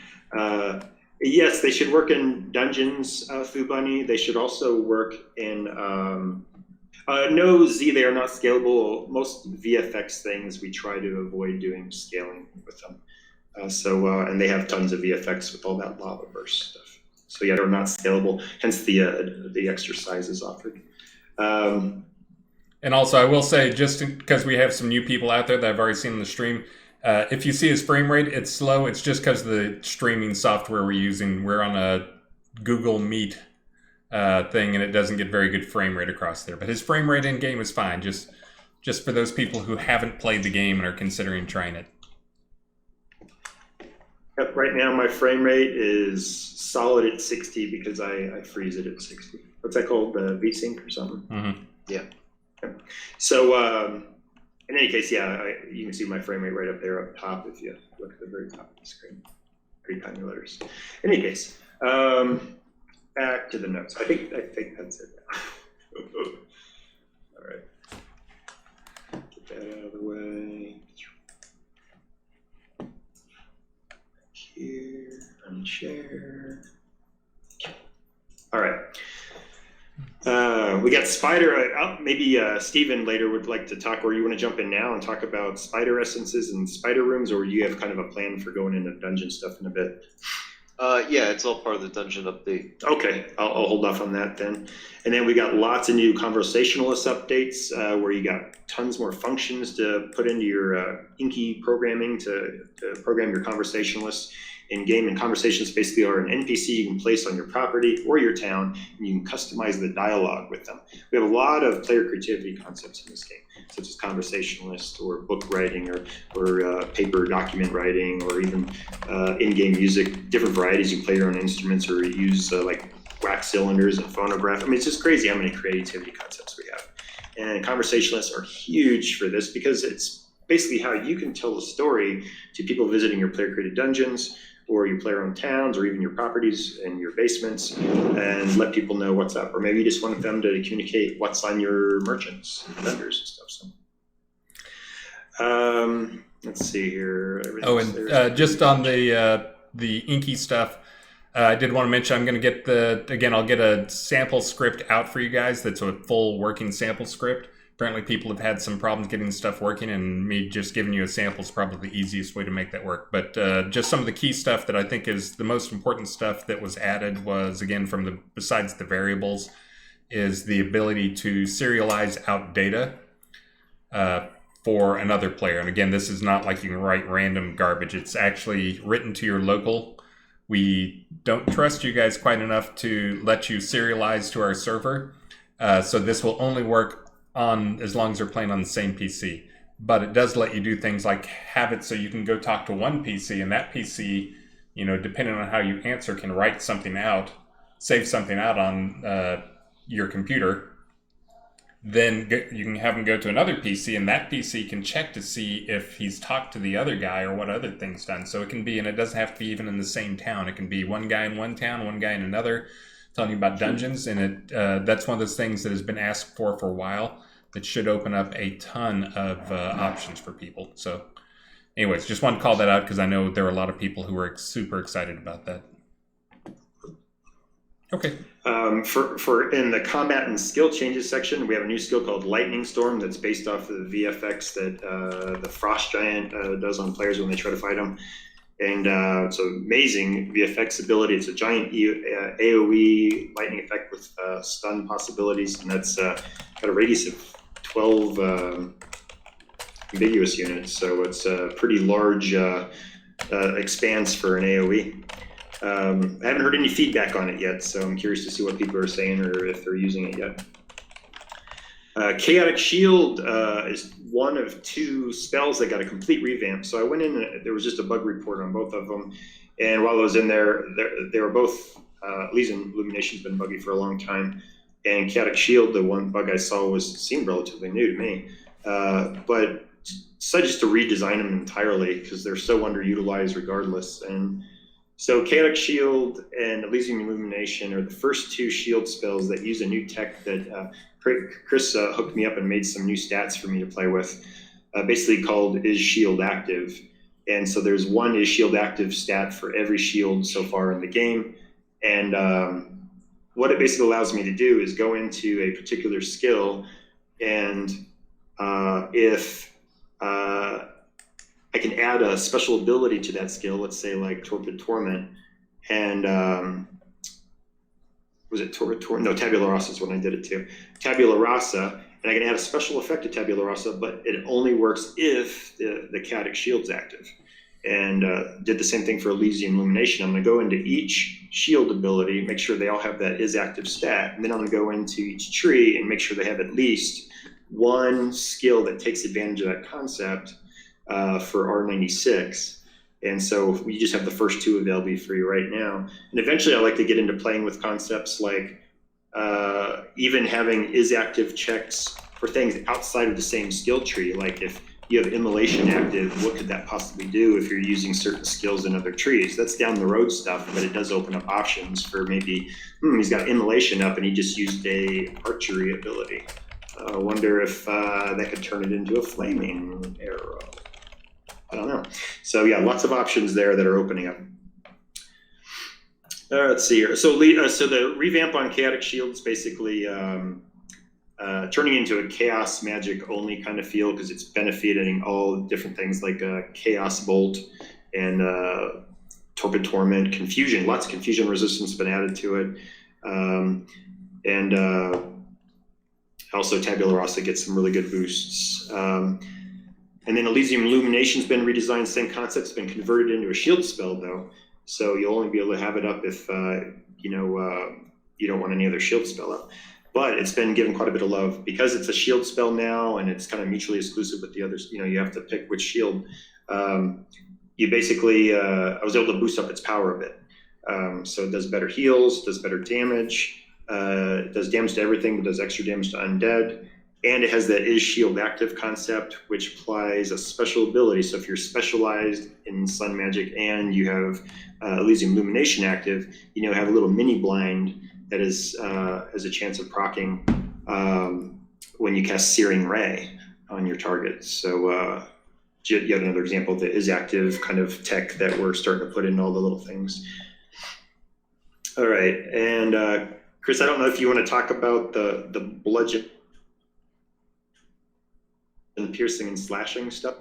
yes, they should work in dungeons, Foo Bunny. They should also work in, no, Z, they are not scalable. Most VFX things, we try to avoid doing scaling with them. And they have tons of VFX with all that lava burst stuff. So yeah, they're not scalable, hence the extra sizes offered. And also, I will say, just because we have some new people out there that I've already seen in the stream, if you see his frame rate, it's slow. It's just because of the streaming software we're using. We're on a Google Meet thing, and it doesn't get very good frame rate across there. But his frame rate in game is fine, just for those people who haven't played the game and are considering trying it. Yep, right now my frame rate is solid at 60 because I freeze it at 60. What's that called? VSync or something? Mm-hmm. Yeah. Okay. So in any case, yeah, you can see my frame rate right up there up top if you look at the very top of the screen. Pretty tiny letters. In any case, back to the notes. I think that's it. All right. Get that out of the way. Here, unshare. All right. We got spider. Maybe Steven later would like to talk, or you want to jump in now and talk about spider essences and spider rooms, or you have kind of a plan for going into dungeon stuff in a bit? Yeah, it's all part of the dungeon update. Okay, I'll hold off on that then. And then we got lots of new conversationalist updates where you got tons more functions to put into your Inky programming to program your conversationalists in game. And conversations basically are an NPC you can place on your property or your town, and you can customize the dialogue with them. We have a lot of player creativity concepts in this game, such as conversationalist or book writing or paper document writing, or even in-game music, different varieties. You can play your own instruments or use like wax cylinders and phonograph. I mean, it's just crazy how many creativity concepts we have. And conversationalists are huge for this because it's basically how you can tell a story to people visiting your player-created dungeons or your player-owned towns, or even your properties and your basements, and let people know what's up. Or maybe you just want them to communicate what's on your merchants and vendors and stuff. So, let's see here. Just on the Inky stuff, I did want to mention I'm going to get I'll get a sample script out for you guys. That's a full working sample script apparently people have had some problems getting stuff working, and me just giving you a sample is probably the easiest way to make that work. But just some of the key stuff that I think is the most important stuff that was added was, again, besides the variables, is the ability to serialize out data for another player. And again, this is not like you can write random garbage. It's actually written to your local. We don't trust you guys quite enough to let you serialize to our server. So this will only work on as long as you're playing on the same PC. But it does let you do things like have it so you can go talk to one PC, and that PC, depending on how you answer, can write something out, save something out on your computer. Then you can have him go to another PC, and that PC can check to see if he's talked to the other guy or what other thing's done. So it can be, and it doesn't have to be even in the same town. It can be one guy in one town, one guy in another, telling you about dungeons. And that's one of those things that has been asked for a while that should open up a ton of options for people. So anyways, just wanted to call that out because I know there are a lot of people who are super excited about that. Okay. For in the combat and skill changes section, we have a new skill called Lightning Storm that's based off of the VFX that the Frost Giant does on players when they try to fight him. And it's an amazing VFX ability. It's a giant AoE lightning effect with stun possibilities, and that's got a radius of 12 ambiguous units. So it's a pretty large expanse for an AoE. I haven't heard any feedback on it yet, so I'm curious to see what people are saying or if they're using it yet. Chaotic Shield is one of two spells that got a complete revamp. So I went in and there was just a bug report on both of them. And while I was in there, they were both, Elysian Illumination's been buggy for a long time. And Chaotic Shield, the one bug I saw, seemed relatively new to me. But decided just to redesign them entirely because they're so underutilized regardless. And so Chaotic Shield and Elysian Illumination are the first two shield spells that use a new tech that Chris hooked me up and made some new stats for me to play with, basically called Is Shield Active. And so there's one Is Shield Active stat for every shield so far in the game. And what it basically allows me to do is go into a particular skill, and if I can add a special ability to that skill, let's say like Torpid Torment, and was it Torpid Torment? No, Tabula Rasa is what I did it to. Tabula Rasa, and I can add a special effect to Tabula Rasa, but it only works if the Chaotic Shield's active. And did the same thing for Elysian Illumination. I'm going to go into each shield ability, make sure they all have that is active stat, and then I'm going to go into each tree and make sure they have at least one skill that takes advantage of that concept for R96. And so we just have the first two available for you right now. And eventually I like to get into playing with concepts like even having is active checks for things outside of the same skill tree. Like if you have immolation active, what could that possibly do if you're using certain skills in other trees? That's down the road stuff, but it does open up options for maybe, he's got immolation up and he just used a archery ability. I wonder if that could turn it into a flaming arrow. I don't know. So yeah, lots of options there that are opening up. Let's see here. So the revamp on Chaotic Shield is basically turning into a chaos magic only kind of feel, because it's benefiting all different things like Chaos Bolt and Torpid Torment, Confusion. Lots of confusion resistance has been added to it. And also Tabula Rasa gets some really good boosts. And then Elysium Illumination's been redesigned, same concept, it's been converted into a shield spell though. So you'll only be able to have it up if you don't want any other shield spell up. But it's been given quite a bit of love because it's a shield spell now and it's kind of mutually exclusive with the others. You have to pick which shield. You basically, I was able to boost up its power a bit. So it does better heals, does better damage, it does damage to everything, but does extra damage to undead. And it has that is shield active concept, which applies a special ability. So if you're specialized in sun magic and you have Elysium Illumination active, have a little mini blind that is has a chance of proccing when you cast Searing Ray on your target. So yet another example of the is active kind of tech that we're starting to put in all the little things. All right, and Chris, I don't know if you want to talk about the bludgeon. piercing and slashing stuff.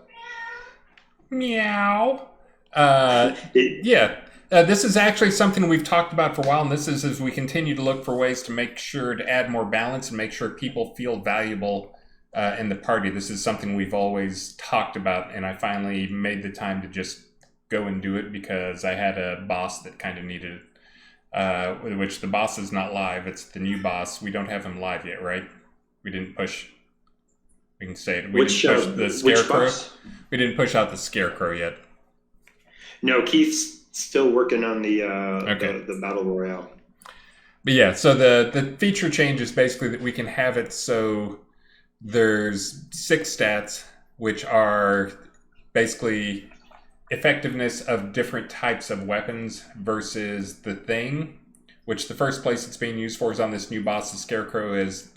Meow. Yeah. This is actually something we've talked about for a while, and this is as we continue to look for ways to make sure to add more balance and make sure people feel valuable in the party. This is something we've always talked about, and I finally made the time to just go and do it because I had a boss that kind of needed it, which the boss is not live. It's the new boss. We don't have him live yet, right? We didn't push... We can say it. We didn't push the Scarecrow. We didn't push out the Scarecrow yet. No, Keith's still working on the Battle Royale. But yeah, so the feature change is basically that we can have it so there's 6 stats, which are basically effectiveness of different types of weapons versus the thing, which the first place it's being used for is on this new boss. The Scarecrow is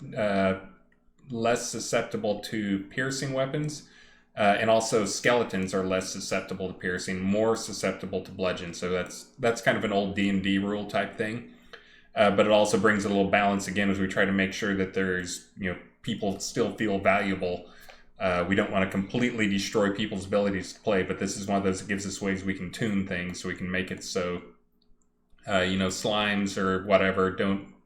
less susceptible to piercing weapons, and also skeletons are less susceptible to piercing, more susceptible to bludgeon. So that's kind of an old D&D rule type thing, but it also brings a little balance again as we try to make sure that there's people still feel valuable. We don't want to completely destroy people's abilities to play, but this is one of those that gives us ways we can tune things, so we can make it so slimes or whatever,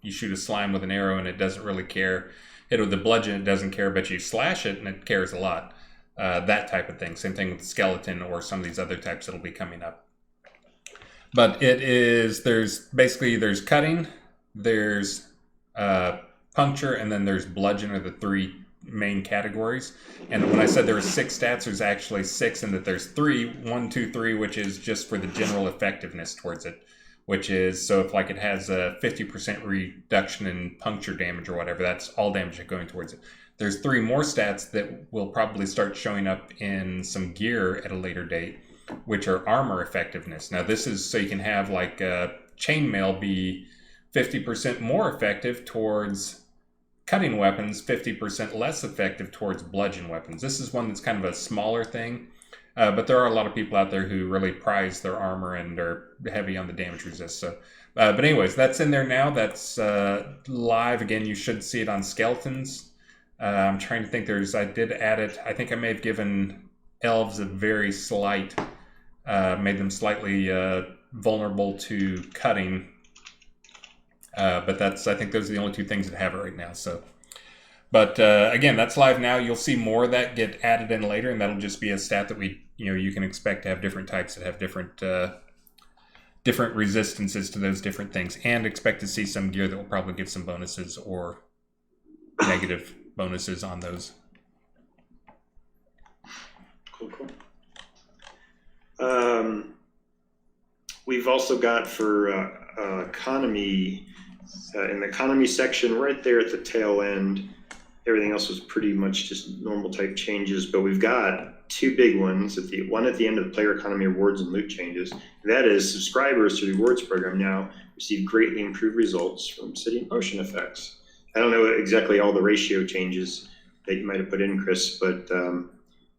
you shoot a slime with an arrow and it doesn't really care. Hit it with the bludgeon, it doesn't care, but you slash it and it cares a lot. That type of thing. Same thing with the skeleton or some of these other types that'll be coming up. But there's cutting, there's puncture, and then there's bludgeon are the 3 main categories. And when I said there were 6 stats, there's actually 6, and that there's 3, 1, 2, 3, which is just for the general effectiveness towards it. Which is, so if like it has a 50% reduction in puncture damage or whatever, that's all damage going towards it. There's 3 more stats that will probably start showing up in some gear at a later date, which are armor effectiveness. Now this is so you can have like chainmail be 50% more effective towards cutting weapons, 50% less effective towards bludgeon weapons. This is one that's kind of a smaller thing. But there are a lot of people out there who really prize their armor and are heavy on the damage resist. So, but anyways, that's in there now. That's live. Again, you should see it on skeletons. I'm trying to think. I did add it. I think I may have given elves a very slight, made them slightly vulnerable to cutting. But I think those are the only 2 things that have it right now. So. But again, that's live now. You'll see more of that get added in later, and that'll just be a stat that you can expect to have different types that have different resistances to those different things, and expect to see some gear that will probably give some bonuses or negative bonuses on those. Cool. We've also got for economy, in the economy section right there at the tail end. Everything else was pretty much just normal type changes, but we've got 2 big ones. One at the end of the player economy rewards and loot changes. That is, subscribers to the rewards program now receive greatly improved results from city and potion effects. I don't know exactly all the ratio changes that you might have put in, Chris, but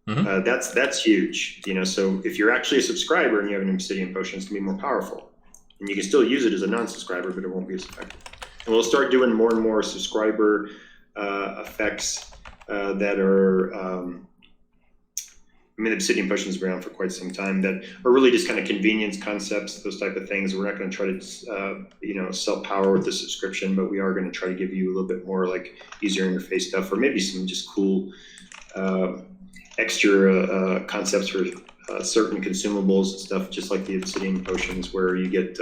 that's huge. So if you're actually a subscriber and you have an obsidian potion, it's gonna be more powerful, and you can still use it as a non-subscriber, but it won't be as effective. And we'll start doing more and more subscriber effects that are, the obsidian potions have been around for quite some time, that are really just kind of convenience concepts, those type of things. We're not going to try to, sell power with the subscription, but we are going to try to give you a little bit more like easier interface stuff, or maybe some just cool extra concepts for certain consumables and stuff, just like the obsidian potions, where you get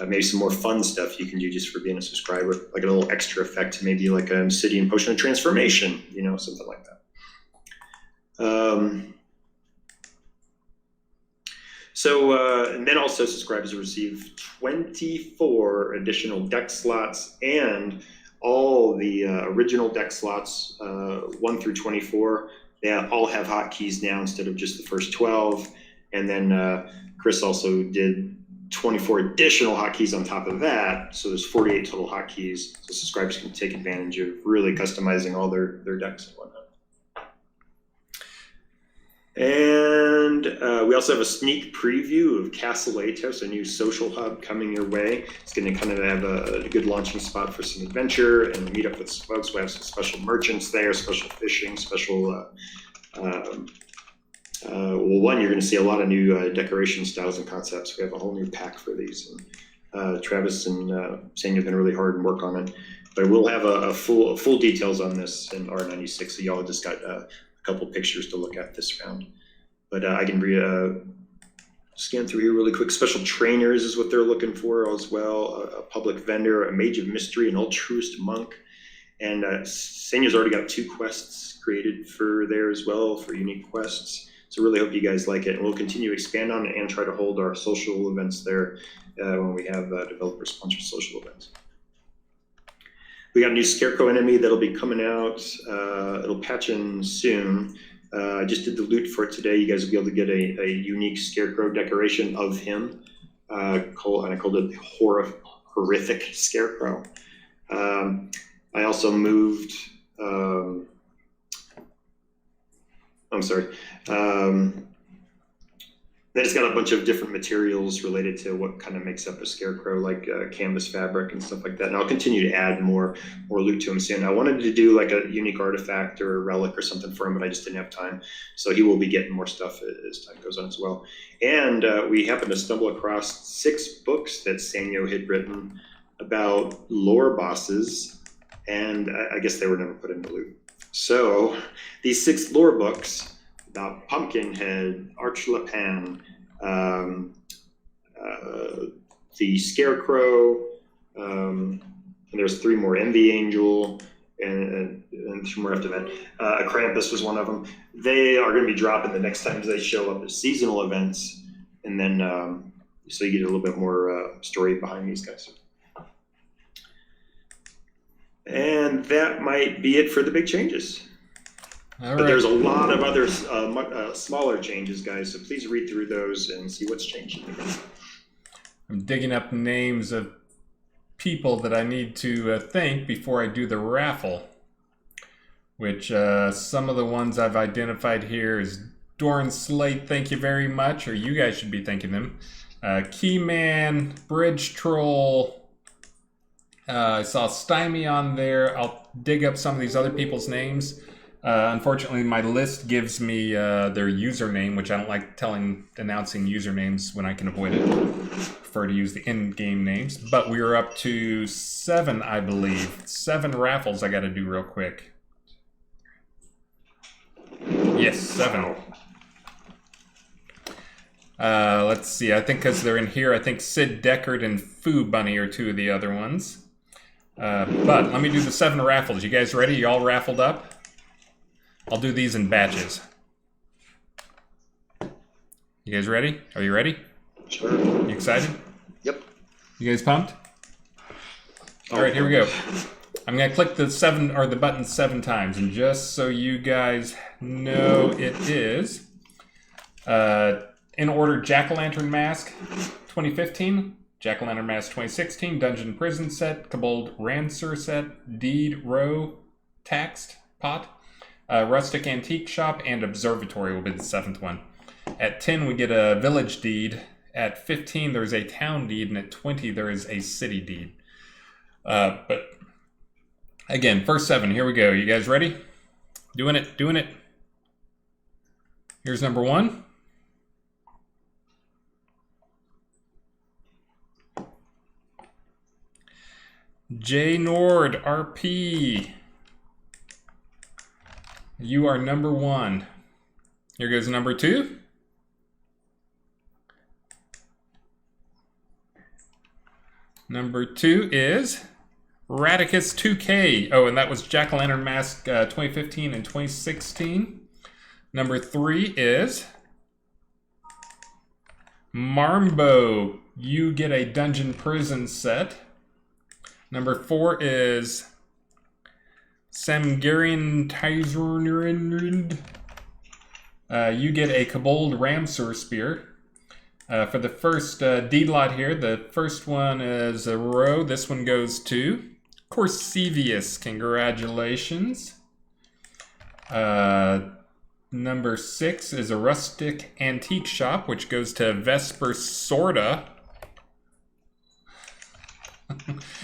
maybe some more fun stuff you can do just for being a subscriber, like a little extra effect, maybe like an obsidian potion of transformation, something like that. And then also subscribers receive 24 additional deck slots, and all the original deck slots, 1 through 24, they all have hotkeys now instead of just the first 12. And then Chris also did 24 additional hotkeys on top of that, so there's 48 total hotkeys, so subscribers can take advantage of really customizing all their decks and whatnot. And we also have a sneak preview of Castle Atos, a new social hub coming your way. It's going to kind of have a good launching spot for some adventure and meet up with some folks. We have some special merchants there, special fishing, special. Well, one, you're going to see a lot of new decoration styles and concepts. We have a whole new pack for these. And Travis and Sanya have been really hard and work on it. But we'll have a full details on this in R96. So y'all just got a couple pictures to look at this round. But I can scan through here really quick. Special trainers is what they're looking for as well. A public vendor, a mage of mystery, an altruist monk. And Sanya's already got 2 quests created for there as well for unique quests. So really hope you guys like it. And we'll continue to expand on it and try to hold our social events there when we have developer-sponsored social events. We got a new Scarecrow Enemy that'll be coming out. It'll patch in soon. I just did the loot for it today. You guys will be able to get a unique Scarecrow decoration of him. And I called it the horrific Scarecrow. I also moved. I'm sorry. Then it's got a bunch of different materials related to what kind of makes up a Scarecrow, like canvas fabric and stuff like that. And I'll continue to add more loot to him soon. I wanted to do like a unique artifact or a relic or something for him, but I just didn't have time. So he will be getting more stuff as time goes on as well. And we happened to stumble across 6 books that Sanyo had written about lore bosses, and I guess they were never put into loot. So these 6 lore books about Pumpkinhead, Archlepan, the Scarecrow, and there's 3 more, Envy Angel, and 3 more after that. Krampus was one of them. They are going to be dropping the next time they show up at seasonal events, and then so you get a little bit more story behind these guys. And that might be it for the big changes. But there's a lot of other smaller changes, guys, so please read through those and see what's changed. I'm digging up names of people that I need to thank before I do the raffle, which some of the ones I've identified here is Doran Slate, thank you very much, or you guys should be thanking them. Keyman, Bridge Troll, I saw Stymie on there. I'll dig up some of these other people's names. Unfortunately, my list gives me their username, which I don't like announcing usernames when I can avoid it. Prefer to use the in-game names. But we are up to 7, I believe. 7 raffles I got to do real quick. Yes, 7. Let's see. I think because they're in here, I think Sid Deckard and Foo Bunny are 2 of the other ones. But let me do the 7 raffles. You guys ready? You all raffled up? I'll do these in batches. You guys ready? Are you ready? Sure. You excited? Yep. You guys pumped? All right, here we go. I'm gonna click the button 7 times, and just so you guys know, it is in order: Jack-o'-lantern Mask 2015, Jack-o'-lantern Mask 2016, Dungeon Prison Set, Kobold Rancer Set, Deed Row Taxed Pot. Rustic Antique Shop and Observatory will be the 7th one. At 10, we get a Village Deed. At 15, there's a Town Deed. And at 20, there is a City Deed. But again, first 7, here we go. You guys ready? Doing it. Here's number 1. J Nord, RP. You are number 1. Here goes number 2. Number 2 is Radicus 2K. Oh, and that was Jack-o'-lantern Mask 2015 and 2016. Number 3 is Marmbo. You get a Dungeon Prison set. Number 4 is Samgarian Tizernrind. You get a Kobold Ramsur Spear. For the first deed lot here, the first one is a row. This one goes to Corsevius. Congratulations. Number 6 is a rustic antique shop, which goes to Vesper Sorta.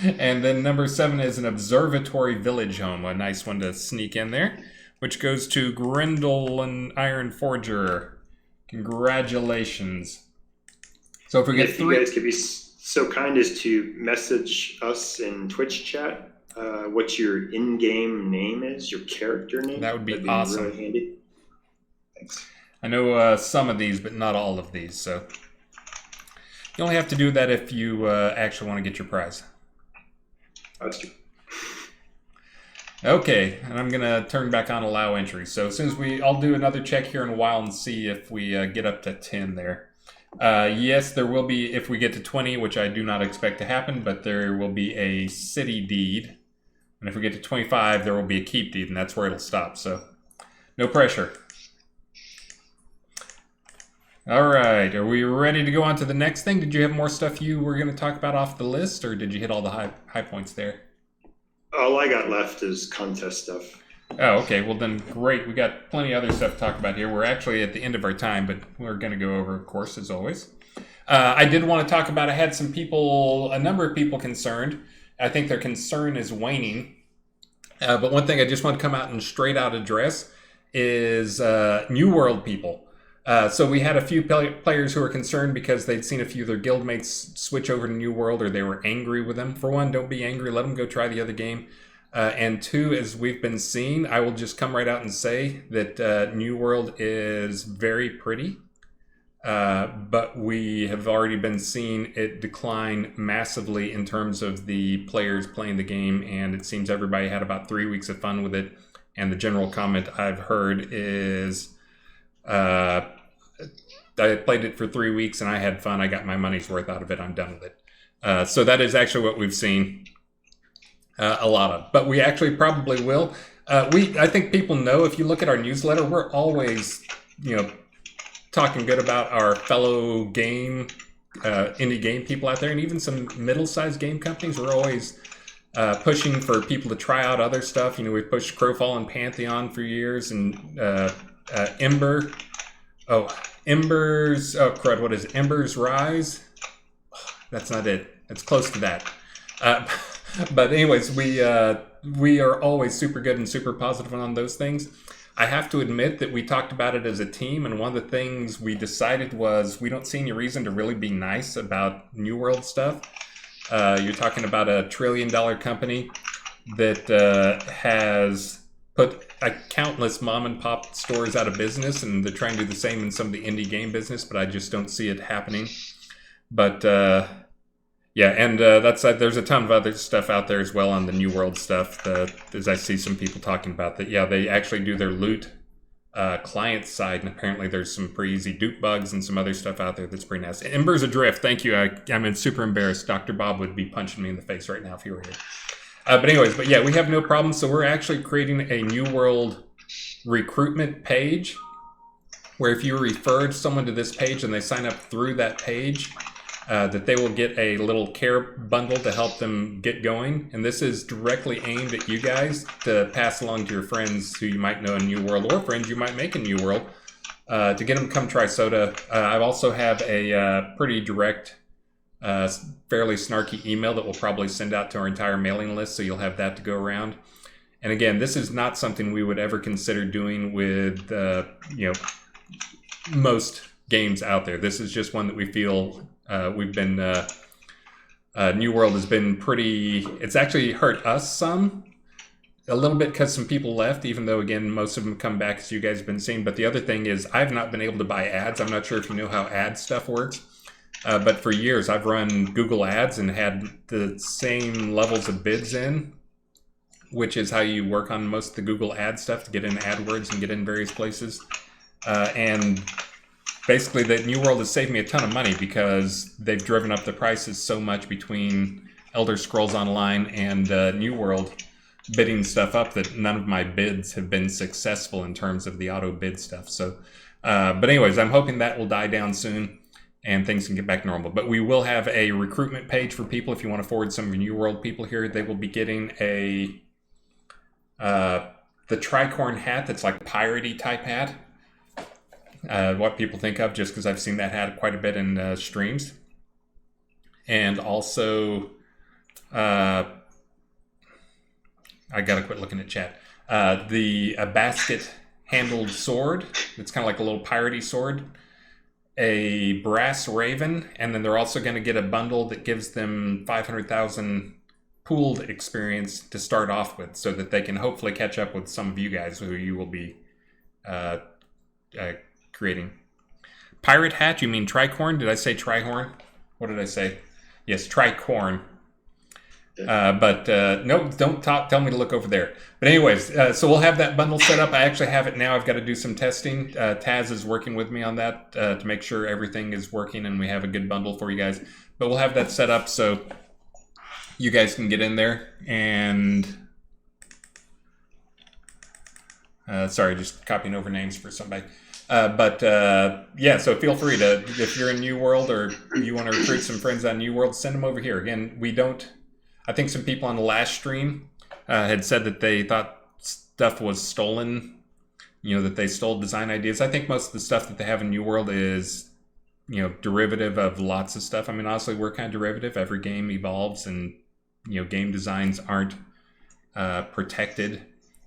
And then number 7 is an observatory village home, a nice one to sneak in there, which goes to Grendel and Iron Forger. Congratulations. So if we get you guys could be so kind as to message us in Twitch chat what your in-game name is, your character name. That would be That'd awesome. Really handy. Thanks. I know some of these, but not all of these, so you only have to do that if you actually want to get your prize. That's true. Okay, and I'm gonna turn back on allow entry. So as soon as I'll do another check here in a while and see if we get up to 10 there. Yes, there will be, if we get to 20, which I do not expect to happen, but there will be a city deed. And if we get to 25, there will be a keep deed, and that's where it'll stop. So no pressure. All right, are we ready to go on to the next thing? Did you have more stuff you were going to talk about off the list, or did you hit all the high points there? All I got left is contest stuff. Oh, okay. Well, then great. We got plenty of other stuff to talk about here. We're actually at the end of our time, but we're going to go over, of course, as always. I did want to talk about, I had a number of people concerned. I think their concern is waning. But one thing I just want to come out and straight out address is New World people. So we had a few players who were concerned because they'd seen a few of their guildmates switch over to New World, or they were angry with them. For one, don't be angry. Let them go try the other game. And two, as we've been seeing, I will just come right out and say that New World is very pretty. But we have already been seeing it decline massively in terms of the players playing the game. And it seems everybody had about 3 weeks of fun with it. And the general comment I've heard is... I played it for 3 weeks and I had fun. I got my money's worth out of it. I'm done with it. So that is actually what we've seen a lot of. But we actually probably will. I think people know, if you look at our newsletter, we're always, talking good about our fellow indie game people out there, and even some middle-sized game companies. We're always pushing for people to try out other stuff. We've pushed Crowfall and Pantheon for years, and Ember. Embers, oh crud, what is it? Embers Rise? That's not it. It's close to that. But anyways, we are always super good and super positive on those things. I have to admit that we talked about it as a team, and one of the things we decided was we don't see any reason to really be nice about New World stuff. You're talking about a $1 trillion company that has put countless mom and pop stores out of business, and they're trying to do the same in some of the indie game business, but I just don't see it happening. But yeah, and there's a ton of other stuff out there as well on the New World stuff, as I see some people talking about that. Yeah, they actually do their loot client side, and apparently there's some pretty easy dupe bugs and some other stuff out there that's pretty nice. Embers Adrift, thank you. I'm super embarrassed. Dr. Bob would be punching me in the face right now if he were here. But anyways, but yeah, we have no problem. So we're actually creating a New World recruitment page where if you referred someone to this page and they sign up through that page, that they will get a little care bundle to help them get going. And this is directly aimed at you guys to pass along to your friends who you might know in New World, or friends you might make in New World, to get them to come try soda. I also have a pretty direct, fairly snarky email that we'll probably send out to our entire mailing list, so you'll have that to go around. And again, this is not something we would ever consider doing with most games out there. This is just one that we feel we've been New World has been pretty, it's actually hurt us some a little bit because some people left, even though again most of them come back, as you guys have been seeing. But the other thing is I've not been able to buy ads. I'm not sure if you know how ad stuff works. But for years, I've run Google Ads and had the same levels of bids in, which is how you work on most of the Google Ad stuff to get in AdWords and get in various places. And basically, the New World has saved me a ton of money because they've driven up the prices so much between Elder Scrolls Online and New World bidding stuff up that none of my bids have been successful in terms of the auto bid stuff. So, but anyways, I'm hoping that will die down soon and things can get back normal. But we will have a recruitment page for people. If you want to forward some of your New World people here, they will be getting the tricorn hat that's like piratey type hat. what people think of, just because I've seen that had quite a bit in streams. And also, I gotta quit looking at chat. A basket-handled sword. It's kind of like a little piratey sword. A brass raven, and then they're also going to get a bundle that gives them 500,000 pooled experience to start off with, so that they can hopefully catch up with some of you guys who you will be creating. Pirate hat, you mean tricorn? Did I say trihorn? What did I say? Yes, tricorn. But no, don't tell me to look over there. But anyways, so we'll have that bundle set up. I actually have it now. I've got to do some testing. Taz is working with me on that to make sure everything is working and we have a good bundle for you guys. But we'll have that set up so you guys can get in there. And sorry, just copying over names for somebody. Yeah, so feel free to, if you're in New World or you want to recruit some friends on New World, send them over here. Again, I think some people on the last stream had said that they thought stuff was stolen, that they stole design ideas. I think most of the stuff that they have in New World is, derivative of lots of stuff. I mean, honestly, we're kind of derivative. Every game evolves and, game designs aren't protected,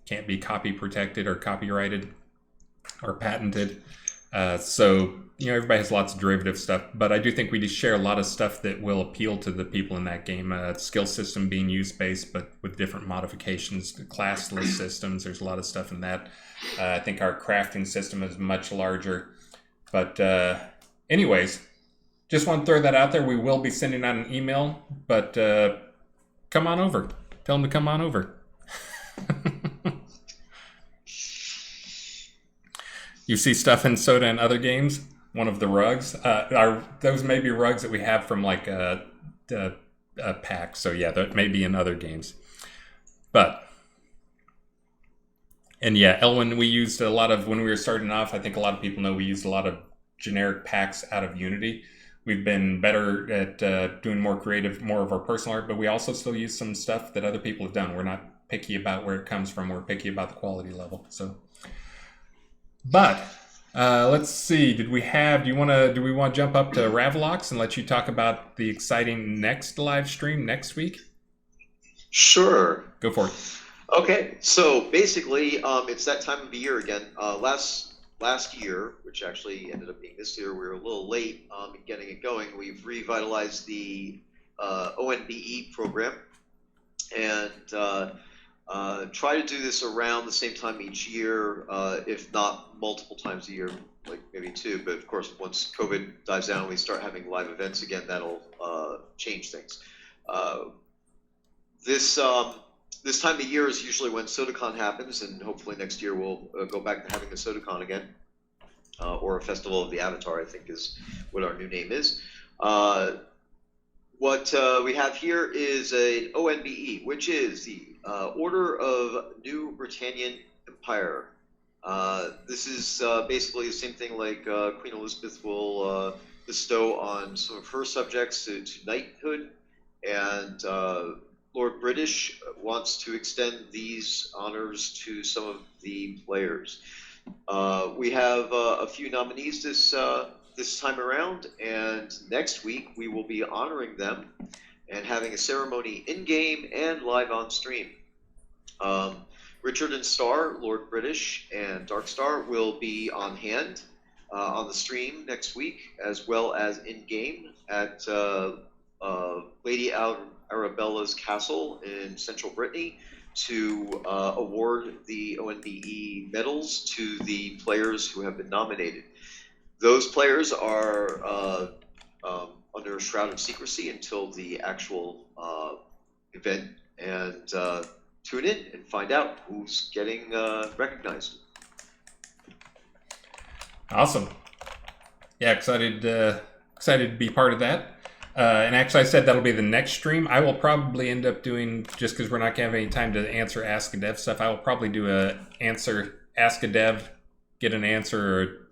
can't be copy protected or copyrighted or patented. So, everybody has lots of derivative stuff, but I do think we share a lot of stuff that will appeal to the people in that game. Skill system being use-based, but with different modifications. Classless systems, there's a lot of stuff in that. I think our crafting system is much larger. But anyways, just want to throw that out there. We will be sending out an email, but come on over. Tell them to come on over. You see stuff in Soda and other games. One of the rugs. Those may be rugs that we have from like a pack. So yeah, that may be in other games. And yeah, Elwin, we used a lot of, when we were starting off, I think a lot of people know we used a lot of generic packs out of Unity. We've been better at doing more creative, more of our personal art, but we also still use some stuff that other people have done. We're not picky about where it comes from. We're picky about the quality level. So. But let's see. Do we want to jump up to Ravalox and let you talk about the exciting next live stream next week? Sure. Go for it. Okay, so basically, it's that time of the year again. Last year, which actually ended up being this year, we were a little late in getting it going. We've revitalized the ONBE program, and try to do this around the same time each year, if not multiple times a year, like maybe two. But of course, once COVID dies down and we start having live events again, that'll change things. This time of year is usually when SodaCon happens, and hopefully next year we'll go back to having a SodaCon again, or a Festival of the Avatar, I think is what our new name is. What we have here is an ONBE, which is the Order of New Britannian Empire. This is basically the same thing like Queen Elizabeth will bestow on some of her subjects to knighthood, and Lord British wants to extend these honors to some of the players. We have a few nominees this time around, and next week we will be honoring them and having a ceremony in-game and live on stream. Richard and Star, Lord British, and Darkstar will be on hand on the stream next week, as well as in-game at Lady Arabella's castle in central Brittany to award the ONBE medals to the players who have been nominated. Those players are under a shroud of secrecy until the actual event, and tune in and find out who's getting recognized. Awesome. Yeah, excited to be part of that. And actually, I said that'll be the next stream. I will probably end up doing, just because we're not going to have any time to answer Ask a Dev stuff, I will probably do Ask a Dev, get an answer, or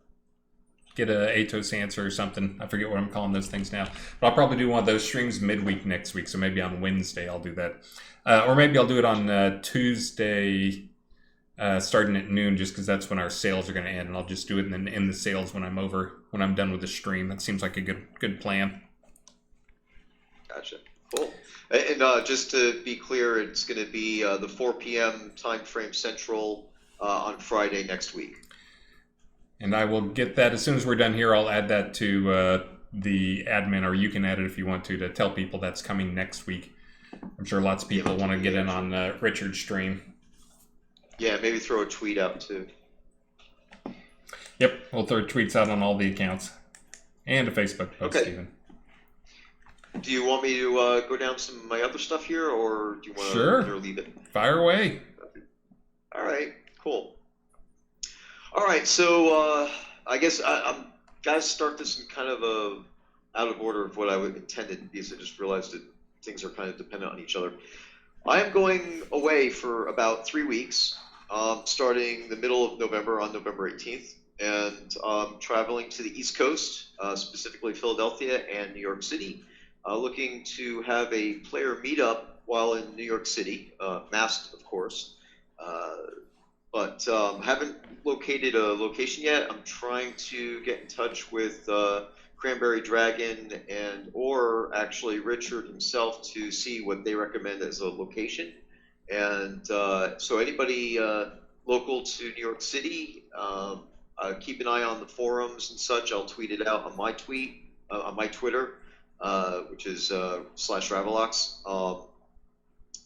get a Atos answer or something. I forget what I'm calling those things now. But I'll probably do one of those streams midweek next week. So maybe on Wednesday I'll do that. Or maybe I'll do it on Tuesday starting at noon, just because that's when our sales are going to end, and I'll just do it and then end the sales when I'm done with the stream. That seems like a good plan. Gotcha. Cool. And just to be clear, it's going to be the 4 p.m. time frame Central on Friday next week. And I will get that as soon as we're done here. I'll add that to the admin, or you can add it if you want to tell people that's coming next week. I'm sure lots of people want to get in on Richard's stream. Yeah, maybe throw a tweet out too. Yep, we'll throw tweets out on all the accounts. And a Facebook post, Okay. even. Do you want me to go down some of my other stuff here, or do you want to leave it? Fire away. All right, cool. All right, so I guess I'm got to start this in kind of a out of order of what I intended, because I just realized that things are kind of dependent on each other. I am going away for about 3 weeks, starting the middle of November on November 18th, and traveling to the East Coast, specifically Philadelphia and New York City, looking to have a player meetup while in New York City, masked, of course. But haven't located a location yet. I'm trying to get in touch with Cranberry Dragon or actually Richard himself to see what they recommend as a location. And so anybody local to New York City, keep an eye on the forums and such. I'll tweet it out on my Twitter, which is /Ravalox.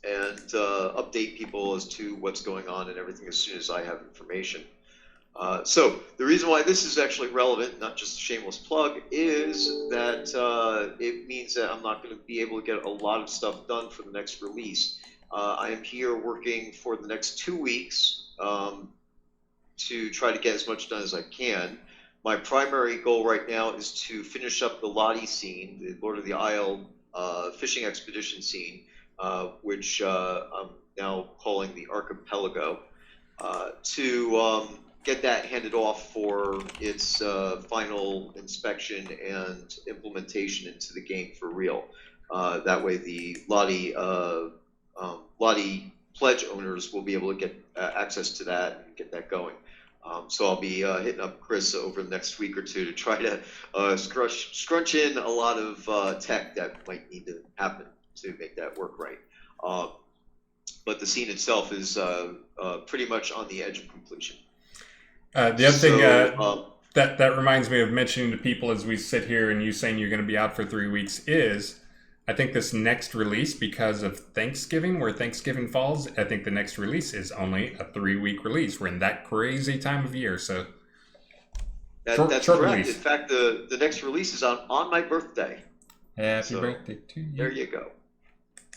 And update people as to what's going on and everything as soon as I have information. So the reason why this is actually relevant, not just a shameless plug, is that it means that I'm not going to be able to get a lot of stuff done for the next release. I am here working for the next 2 weeks to try to get as much done as I can. My primary goal right now is to finish up the Lottie scene, the Lord of the Isle fishing expedition scene, which I'm now calling the Archipelago, to get that handed off for its final inspection and implementation into the game for real. That way the Lottie pledge owners will be able to get access to that and get that going. So I'll be hitting up Chris over the next week or two to try to scrunch in a lot of tech that might need to happen to make that work right. But the scene itself is pretty much on the edge of completion. The other thing that reminds me of mentioning to people as we sit here and you saying you're going to be out for 3 weeks is, I think this next release, because of Thanksgiving, where Thanksgiving falls, I think the next release is only a 3-week release. We're in that crazy time of year, so that's short correct. release. In fact, the next release is on my birthday. Happy birthday to you. There you go.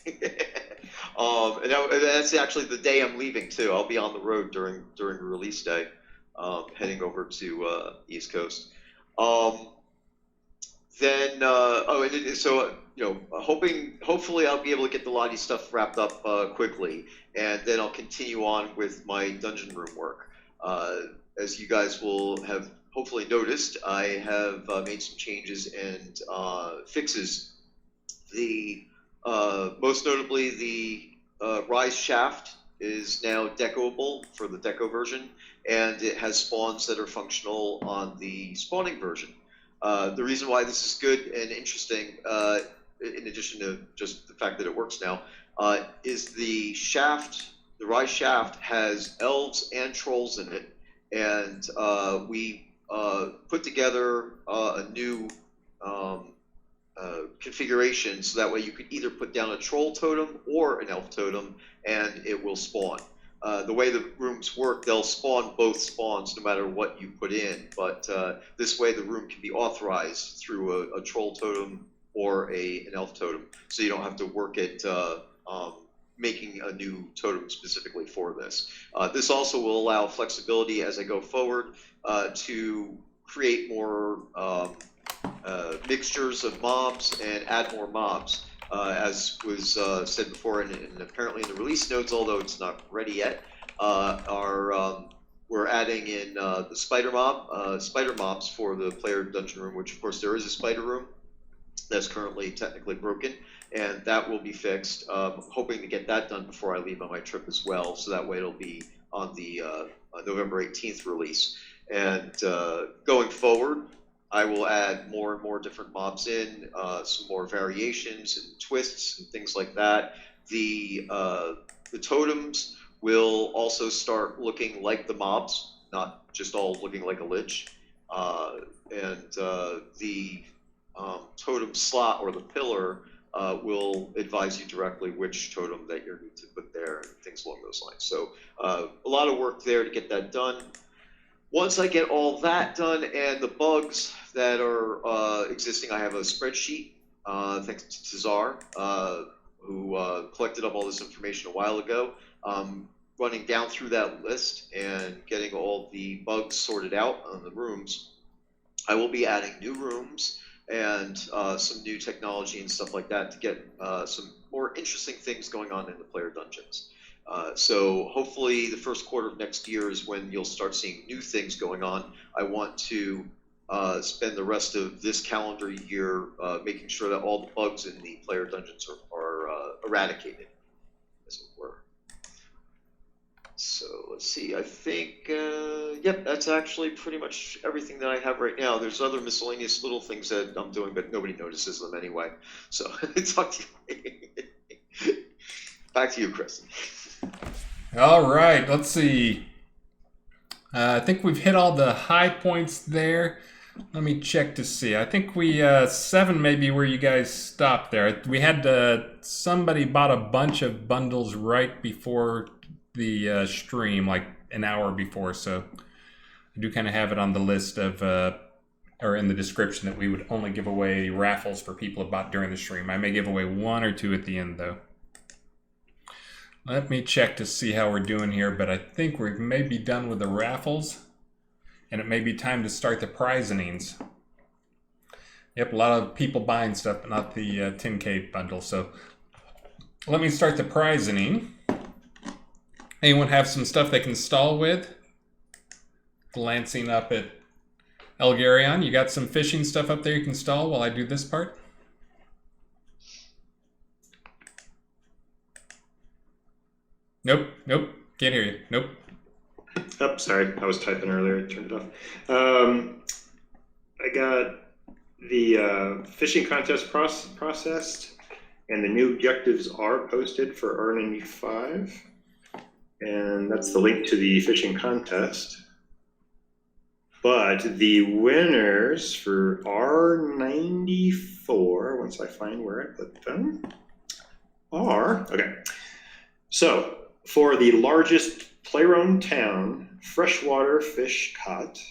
And that's actually the day I'm leaving too. I'll be on the road during release day, heading over to East Coast. Hopefully I'll be able to get the Lottie stuff wrapped up quickly, and then I'll continue on with my dungeon room work. As you guys will have hopefully noticed, I have made some changes and fixes. Most notably, the Rise Shaft is now decoable for the deco version, and it has spawns that are functional on the spawning version. The reason why this is good and interesting, in addition to just the fact that it works now, is the Rise Shaft has elves and trolls in it, and we put together a new configuration so that way you could either put down a troll totem or an elf totem and it will spawn. The way the rooms work, they'll spawn both spawns no matter what you put in, but this way the room can be authorized through a troll totem or an elf totem, so you don't have to work at making a new totem specifically for this. This also will allow flexibility as I go forward to create more mixtures of mobs and add more mobs. As was said before, and apparently in the release notes, although it's not ready yet, we're adding in the spider mobs for the player dungeon room, which of course there is a spider room that's currently technically broken, and that will be fixed. Hoping to get that done before I leave on my trip as well, so that way it'll be on the November 18th release. And going forward, I will add more and more different mobs in, some more variations and twists and things like that. The totems will also start looking like the mobs, not just all looking like a lich. The totem slot or the pillar will advise you directly which totem that you need to put there and things along those lines. So a lot of work there to get that done. Once I get all that done and the bugs that are existing, I have a spreadsheet, thanks to Czar, who collected up all this information a while ago, running down through that list and getting all the bugs sorted out on the rooms. I will be adding new rooms and some new technology and stuff like that to get some more interesting things going on in the player dungeons. So hopefully the first quarter of next year is when you'll start seeing new things going on. I want to spend the rest of this calendar year making sure that all the bugs in the player dungeons are eradicated, as it were. So let's see, I think, yep, that's actually pretty much everything that I have right now. There's other miscellaneous little things that I'm doing, but nobody notices them anyway. So talk to you. Back to you, Chris. All right, let's see. I think we've hit all the high points there. Let me check to see. I think we 7 maybe where you guys stopped there. We had somebody bought a bunch of bundles right before the stream, like an hour before. So I do kind of have it on the list of, or in the description, that we would only give away raffles for people who bought during the stream. I may give away 1 or 2 at the end though. Let me check to see how we're doing here, but I think we're maybe done with the raffles, and it may be time to start the prizings. Yep, a lot of people buying stuff, but not the 10K bundle. So let me start the prizing. Anyone have some stuff they can stall with? Glancing up at Elgarion, you got some fishing stuff up there you can stall while I do this part? Nope, nope, can't hear you, nope. Oh, sorry, I was typing earlier, turned it off. I got the fishing contest processed, and the new objectives are posted for R95. And that's the link to the fishing contest. But the winners for R94, once I find where I put them, are, okay. So for the largest player-owned town freshwater fish caught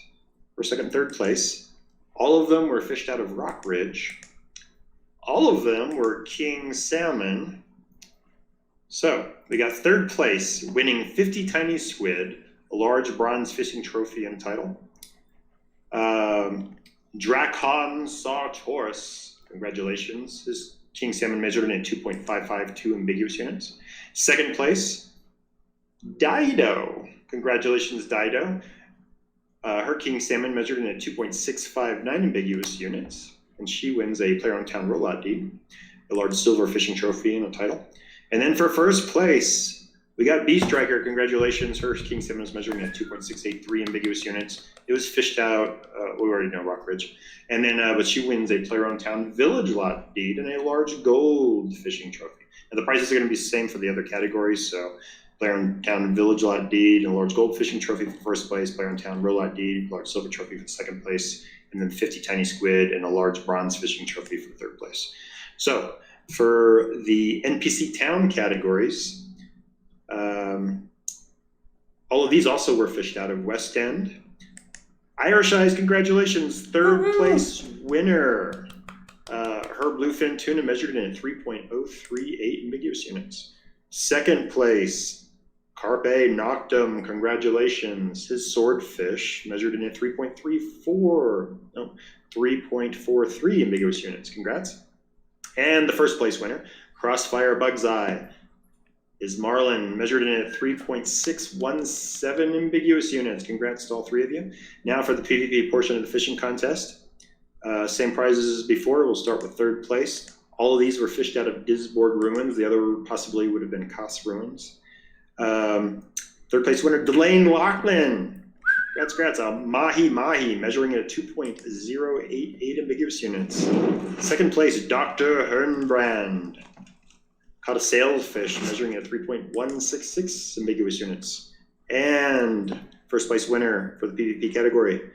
for second and third place, all of them were fished out of Rock Ridge. All of them were king salmon. So we got third place, winning 50 tiny squid, a large bronze fishing trophy and title. Drakon Saw Taurus, congratulations. His king salmon measured in at 2.552 ambiguous units. Second place, Dido. Congratulations, Dido. Her king salmon measured in at 2.659 ambiguous units, and she wins a player-owned town rollout deed, a large silver fishing trophy and a title. And then for first place, we got Bee Striker. Congratulations. Her king salmon is measuring at 2.683 ambiguous units. It was fished out, we already know Rock Ridge. And then, but she wins a player-owned town village lot deed and a large gold fishing trophy. And the prices are going to be the same for the other categories. So player-owned town village lot deed and a large gold fishing trophy for first place, player-owned town roll lot deed, large silver trophy for second place, and then 50 tiny squid and a large bronze fishing trophy for third place. So for the NPC town categories, all of these also were fished out of West End. Irish Eyes, congratulations, third place winner. Her bluefin tuna measured in at 3.038 ambiguous units. Second place, Carpe Noctum, congratulations. His swordfish measured in at 3.43 ambiguous units. Congrats. And the first place winner, Crossfire Bug's Eye, is Marlin, measured in at 3.617 ambiguous units. Congrats to all 3 of you. Now for the PvP portion of the fishing contest. Same prizes as before. We'll start with third place. All of these were fished out of Disborg Ruins. The other possibly would have been Kos Ruins. Third place winner, Delane Loughlin. Congrats. Mahi Mahi, measuring at 2.088 ambiguous units. Second place, Dr. Hernbrand. Caught a sailfish, measuring at 3.166 ambiguous units. And first place winner for the PvP category,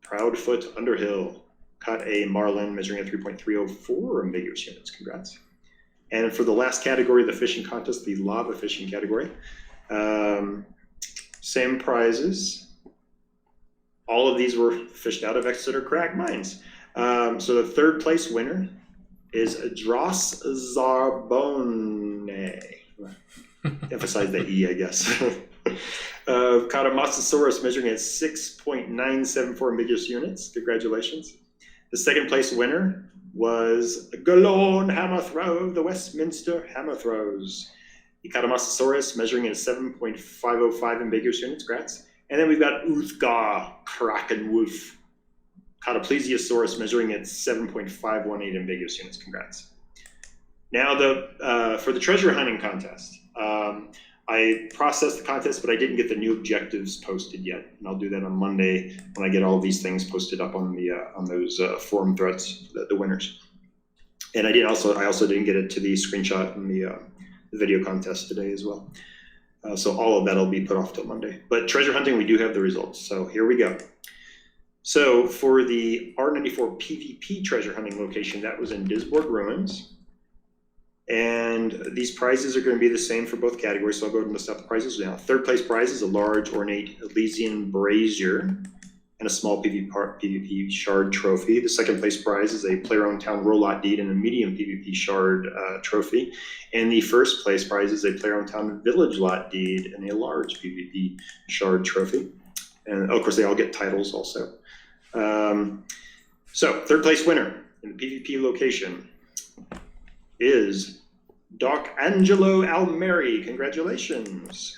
Proudfoot Underhill. Caught a marlin, measuring at 3.304 ambiguous units. Congrats. And for the last category, the fishing contest, the lava fishing category, same prizes. All of these were fished out of Exeter Crag Mines. So the third place winner is Dross Zarbone. Emphasize the E, I guess. Caught a Mosasaurus measuring at 6.974 ambiguous units. Congratulations. The second place winner was Galorn Hammerthrow, the Westminster Hammerthrows. He caught a Mosasaurus measuring at 7.505 ambiguous units. Congrats. And then we've got Uthgar Krakenwolf. Caught a Plesiosaurus measuring at 7.518 ambiguous units. Congrats. Now, for the treasure hunting contest, I processed the contest, but I didn't get the new objectives posted yet, and I'll do that on Monday when I get all of these things posted up on the on those forum threads, the winners. And I also didn't get it to the screenshot and the video contest today as well. So all of that will be put off till Monday. But treasure hunting, we do have the results. So here we go. So for the R94 PvP treasure hunting location, that was in Disborg Ruins. And these prizes are going to be the same for both categories, so I'll go ahead and list out the prizes now. Third place prize is a large ornate Elysian brazier and a small PvP shard trophy. The second place prize is a player-owned town roll-out deed and a medium PvP shard trophy. And the first place prize is a player-owned town village lot deed and a large PvP shard trophy. And of course, they all get titles also. So third place winner in the PvP location is Doc Angelo Almeri. Congratulations.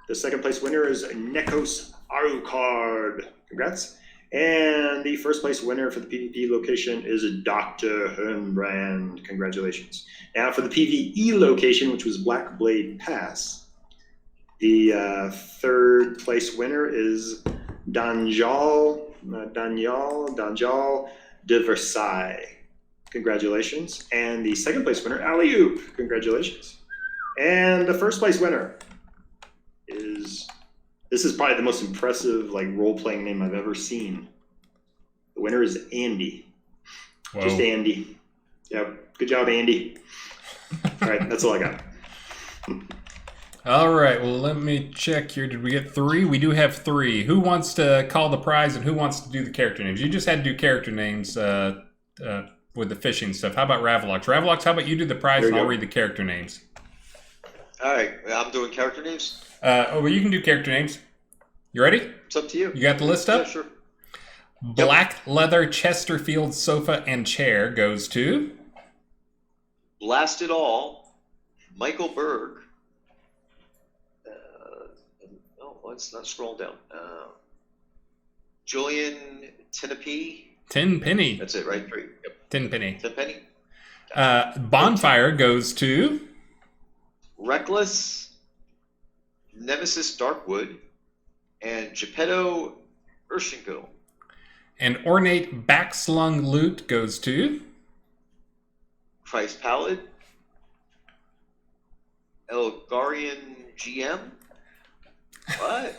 The second place winner is Nekos Arucard. Congrats. And the first place winner for the PvP location is Dr. Hernbrand. Congratulations. Now for the PvE location, which was Black Blade Pass, the third place winner is Daniel de Versailles. Congratulations. And the second place winner, Alley-Oop. Congratulations. And the first place winner this is probably the most impressive role-playing name I've ever seen. The winner is Andy. Whoa. Just Andy. Yep. Good job, Andy. All right, that's all I got. All right, well, let me check here. Did we get 3? We do have 3. Who wants to call the prize and who wants to do the character names? You just had to do character names with the fishing stuff. How about Ravalox? Ravalox, how about you do the prize and I'll read the character names? All right, I'm doing character names? Well, you can do character names. You ready? It's up to you. You got the list up? Yeah, sure. Black leather Chesterfield sofa and chair goes to... Blast it all, Michael Berg. Let's not scroll down. Julian Tenpenny. Tenpenny. That's it, right? 3. Yep. Tenpenny. Tenpenny. Bonfire goes to... Reckless, Nemesis Darkwood, and Geppetto Urshingle. And ornate backslung loot goes to... Christ Pallid, Elgarion GM. What?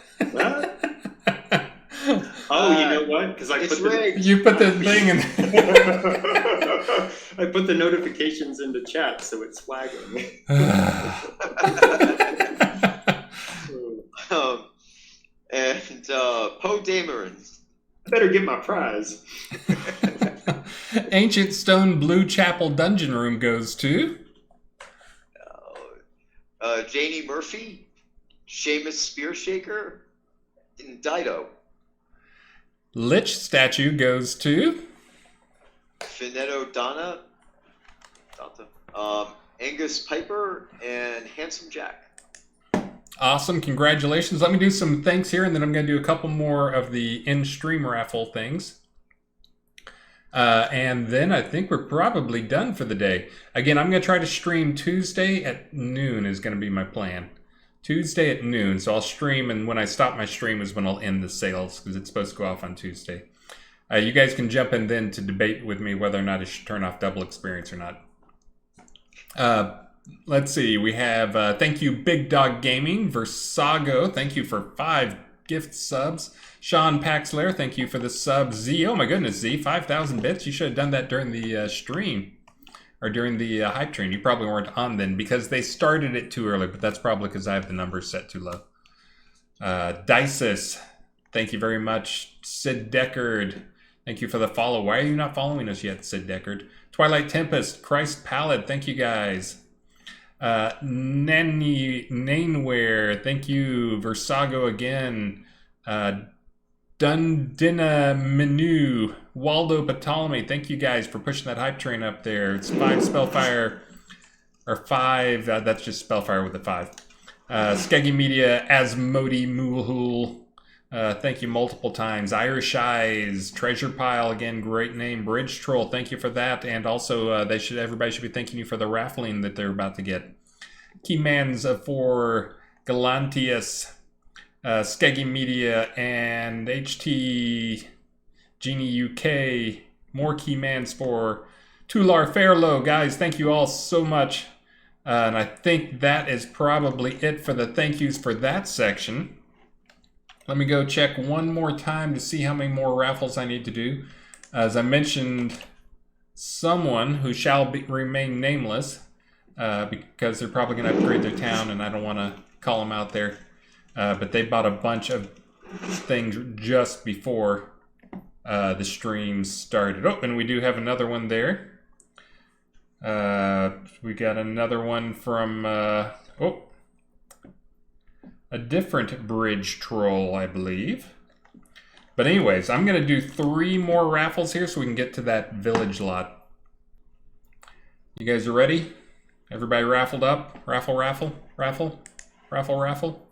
Oh, you know what? Because you put the thing in. I put the notifications into chat, so it's flagging. And Poe Dameron. I better get my prize. Ancient Stone Blue Chapel Dungeon Room goes to... Janie Murphy, Seamus Spearshaker, and Dido. Lich statue goes to... Finetto Donna, Angus Piper, and Handsome Jack. Awesome, congratulations. Let me do some thanks here, and then I'm going to do a couple more of the in-stream raffle things. And then I think we're probably done for the day. Again, I'm going to try to stream Tuesday at noon is going to be my plan. Tuesday at noon. So I'll stream, and when I stop my stream is when I'll end the sales, because it's supposed to go off on Tuesday. You guys can jump in then to debate with me whether or not I should turn off double experience or not. Let's see. We have thank you, Big Dog Gaming. Versago, thank you for 5 gift subs. Sean Paxler, thank you for the sub. Z, oh my goodness, Z, 5,000 bits. You should have done that during the stream. Or during the hype train. You probably weren't on then because they started it too early, but that's probably because I have the numbers set too low. Dices, thank you very much. Sid Deckard, thank you for the follow. Why are you not following us yet, Sid Deckard? Twilight Tempest, Christ Pallid, thank you guys. Naneware, thank you. Versago again. Dundina Menu, Waldo Ptolemy, thank you guys for pushing that hype train up there. It's 5 Spellfire, or 5, that's just Spellfire with a 5. Skeggy Media, Asmodi Mulhul, thank you multiple times. Irish Eyes, Treasure Pile, again, great name. Bridge Troll, thank you for that. And also, everybody should be thanking you for the raffling that they're about to get. Keymans for Galantius, Skeggy Media, and HT Genie UK. More Keymans for Tular Fairlow. Guys, thank you all so much. And I think that is probably it for the thank yous for that section. Let me go check one more time to see how many more raffles I need to do. As I mentioned, someone who shall remain nameless, because they're probably going to upgrade their town, and I don't want to call them out there. But they bought a bunch of things just before the stream started. Oh, and we do have another one there. We got another one from, a different bridge troll, I believe. But anyways, I'm going to do 3 more raffles here so we can get to that village lot. You guys are ready? Everybody raffled up? Raffle, raffle, raffle, raffle, raffle.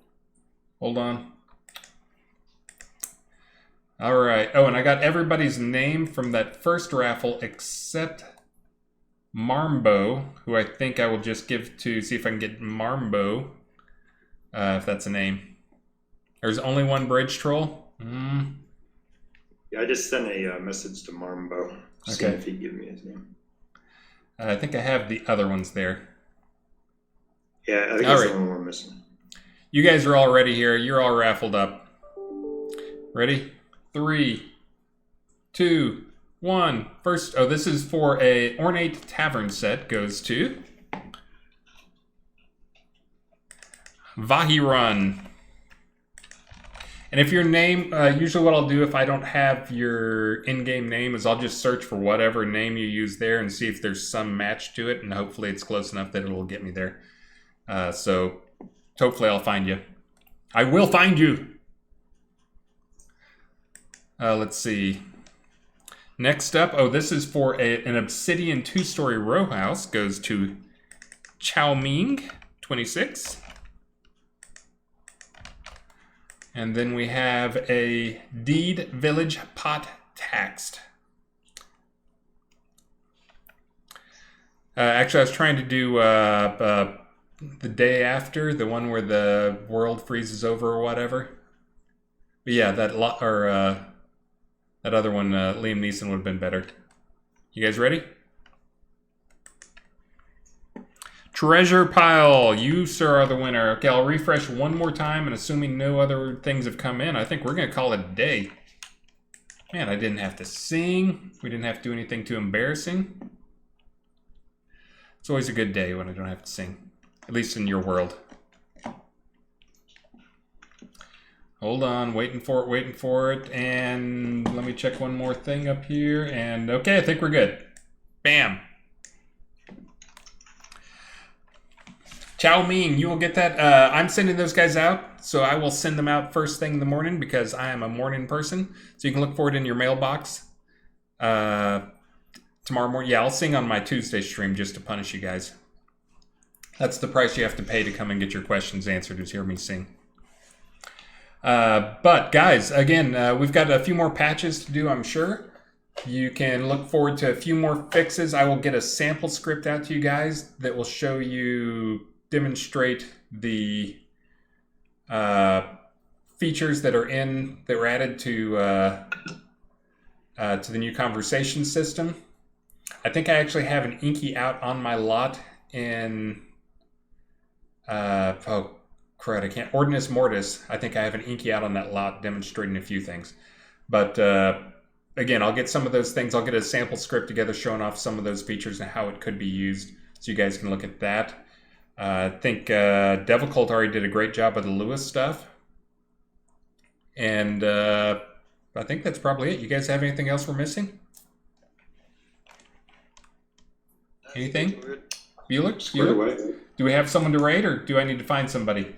Hold on. All right. Oh, and I got everybody's name from that first raffle except Marmbo, who I think I will just give to, see if I can get Marmbo, if that's a name. There's only one bridge troll? Yeah, I just sent a message to Marmbo. See if he'd give me his name. I think I have the other ones there. Yeah, I think that's the only one missing. You guys are all ready here. You're all raffled up. Ready? 3, 2, 1. First, oh, this is for a ornate tavern set. Goes to Vahiran. And if your name, usually what I'll do if I don't have your in-game name is I'll just search for whatever name you use there and see if there's some match to it, and hopefully it's close enough that it'll get me there. So hopefully I'll find you. I will find you! Let's see. Next up, oh, this is for an obsidian 2-story row house. Goes to Chao Ming, 26. And then we have a deed village pot taxed. Actually, I was trying to do the day after, the one where the world freezes over or whatever. But yeah, that other one, Liam Neeson would have been better. You guys ready? Treasure pile, you, sir, are the winner. Okay, I'll refresh one more time, and assuming no other things have come in, I think we're going to call it a day. Man, I didn't have to sing. We didn't have to do anything too embarrassing. It's always a good day when I don't have to sing, at least in your world. Hold on, waiting for it, and let me check one more thing up here, and okay, I think we're good. Bam. Chao Ming, you will get that. I'm sending those guys out, so I will send them out first thing in the morning because I am a morning person. So you can look for it in your mailbox tomorrow morning. Yeah, I'll sing on my Tuesday stream just to punish you guys. That's the price you have to pay to come and get your questions answered, is hear me sing. But guys, again, we've got a few more patches to do, I'm sure. You can look forward to a few more fixes. I will get a sample script out to you guys that will show you, demonstrate the features that were added to the new conversation system. I think I actually have an Inky out on my lot in oh crud, I can't. Ordinus Mortis. I think I have an Inky out on that lot demonstrating a few things. But again, I'll get some of those things. I'll get a sample script together showing off some of those features and how it could be used, so you guys can look at that. I think Devil Cult already did a great job with the Lewis stuff. And I think that's probably it. You guys have anything else we're missing? Anything? Bueller? Squared away. Do we have someone to raid, or do I need to find somebody?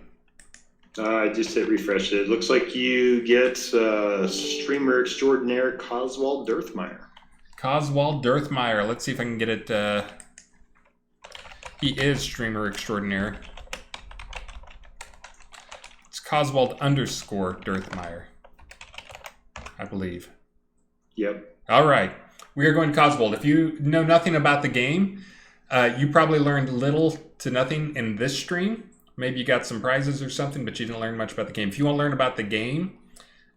I just hit refresh. It looks like you get streamer extraordinaire Coswald Dirthmeyer. Coswald Dirthmeyer. Let's see if I can get it. He is streamer extraordinaire. It's Coswald _ Dirthmeyer, I believe. Yep. All right. We are going Coswald. If you know nothing about the game, you probably learned little to nothing in this stream. Maybe you got some prizes or something, but you didn't learn much about the game. If you want to learn about the game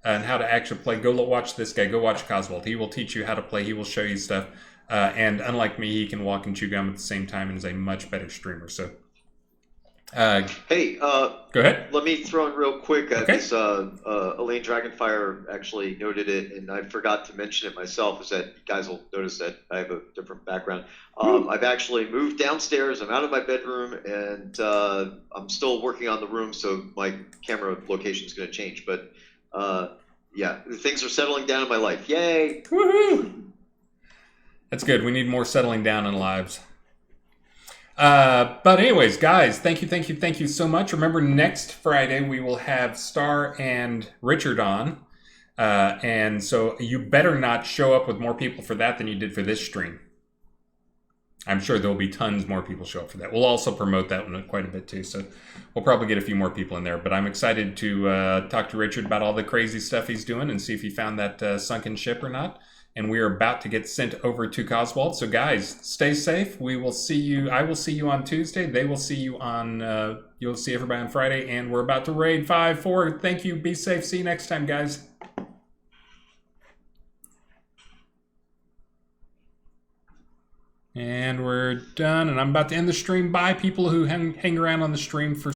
and how to actually play, go watch this guy. Go watch Coswald. He will teach you how to play. He will show you stuff. And unlike me, he can walk and chew gum at the same time and is a much better streamer. So, hey, go ahead. Let me throw in real quick. Okay. This Elaine Dragonfire actually noted it, and I forgot to mention it myself. Is that you guys will notice that I have a different background. I've actually moved downstairs. I'm out of my bedroom, and I'm still working on the room, so my camera location is going to change. But yeah, things are settling down in my life. Yay! Woohoo! That's good. We need more settling down in lives. But anyways, guys, thank you so much. Remember, next Friday we will have Star and Richard on. And so you better not show up with more people for that than you did for this stream. I'm sure there'll be tons more people show up for that. We'll also promote that one quite a bit too. So we'll probably get a few more people in there. But I'm excited to talk to Richard about all the crazy stuff he's doing and see if he found that sunken ship or not. And we are about to get sent over to Coswald. So guys, stay safe. We will see you. I will see you on Tuesday. They will see you on, you'll see everybody on Friday. And we're about to raid 5-4. Thank you. Be safe. See you next time, guys. And we're done. And I'm about to end the stream. Bye, people who hang around on the stream for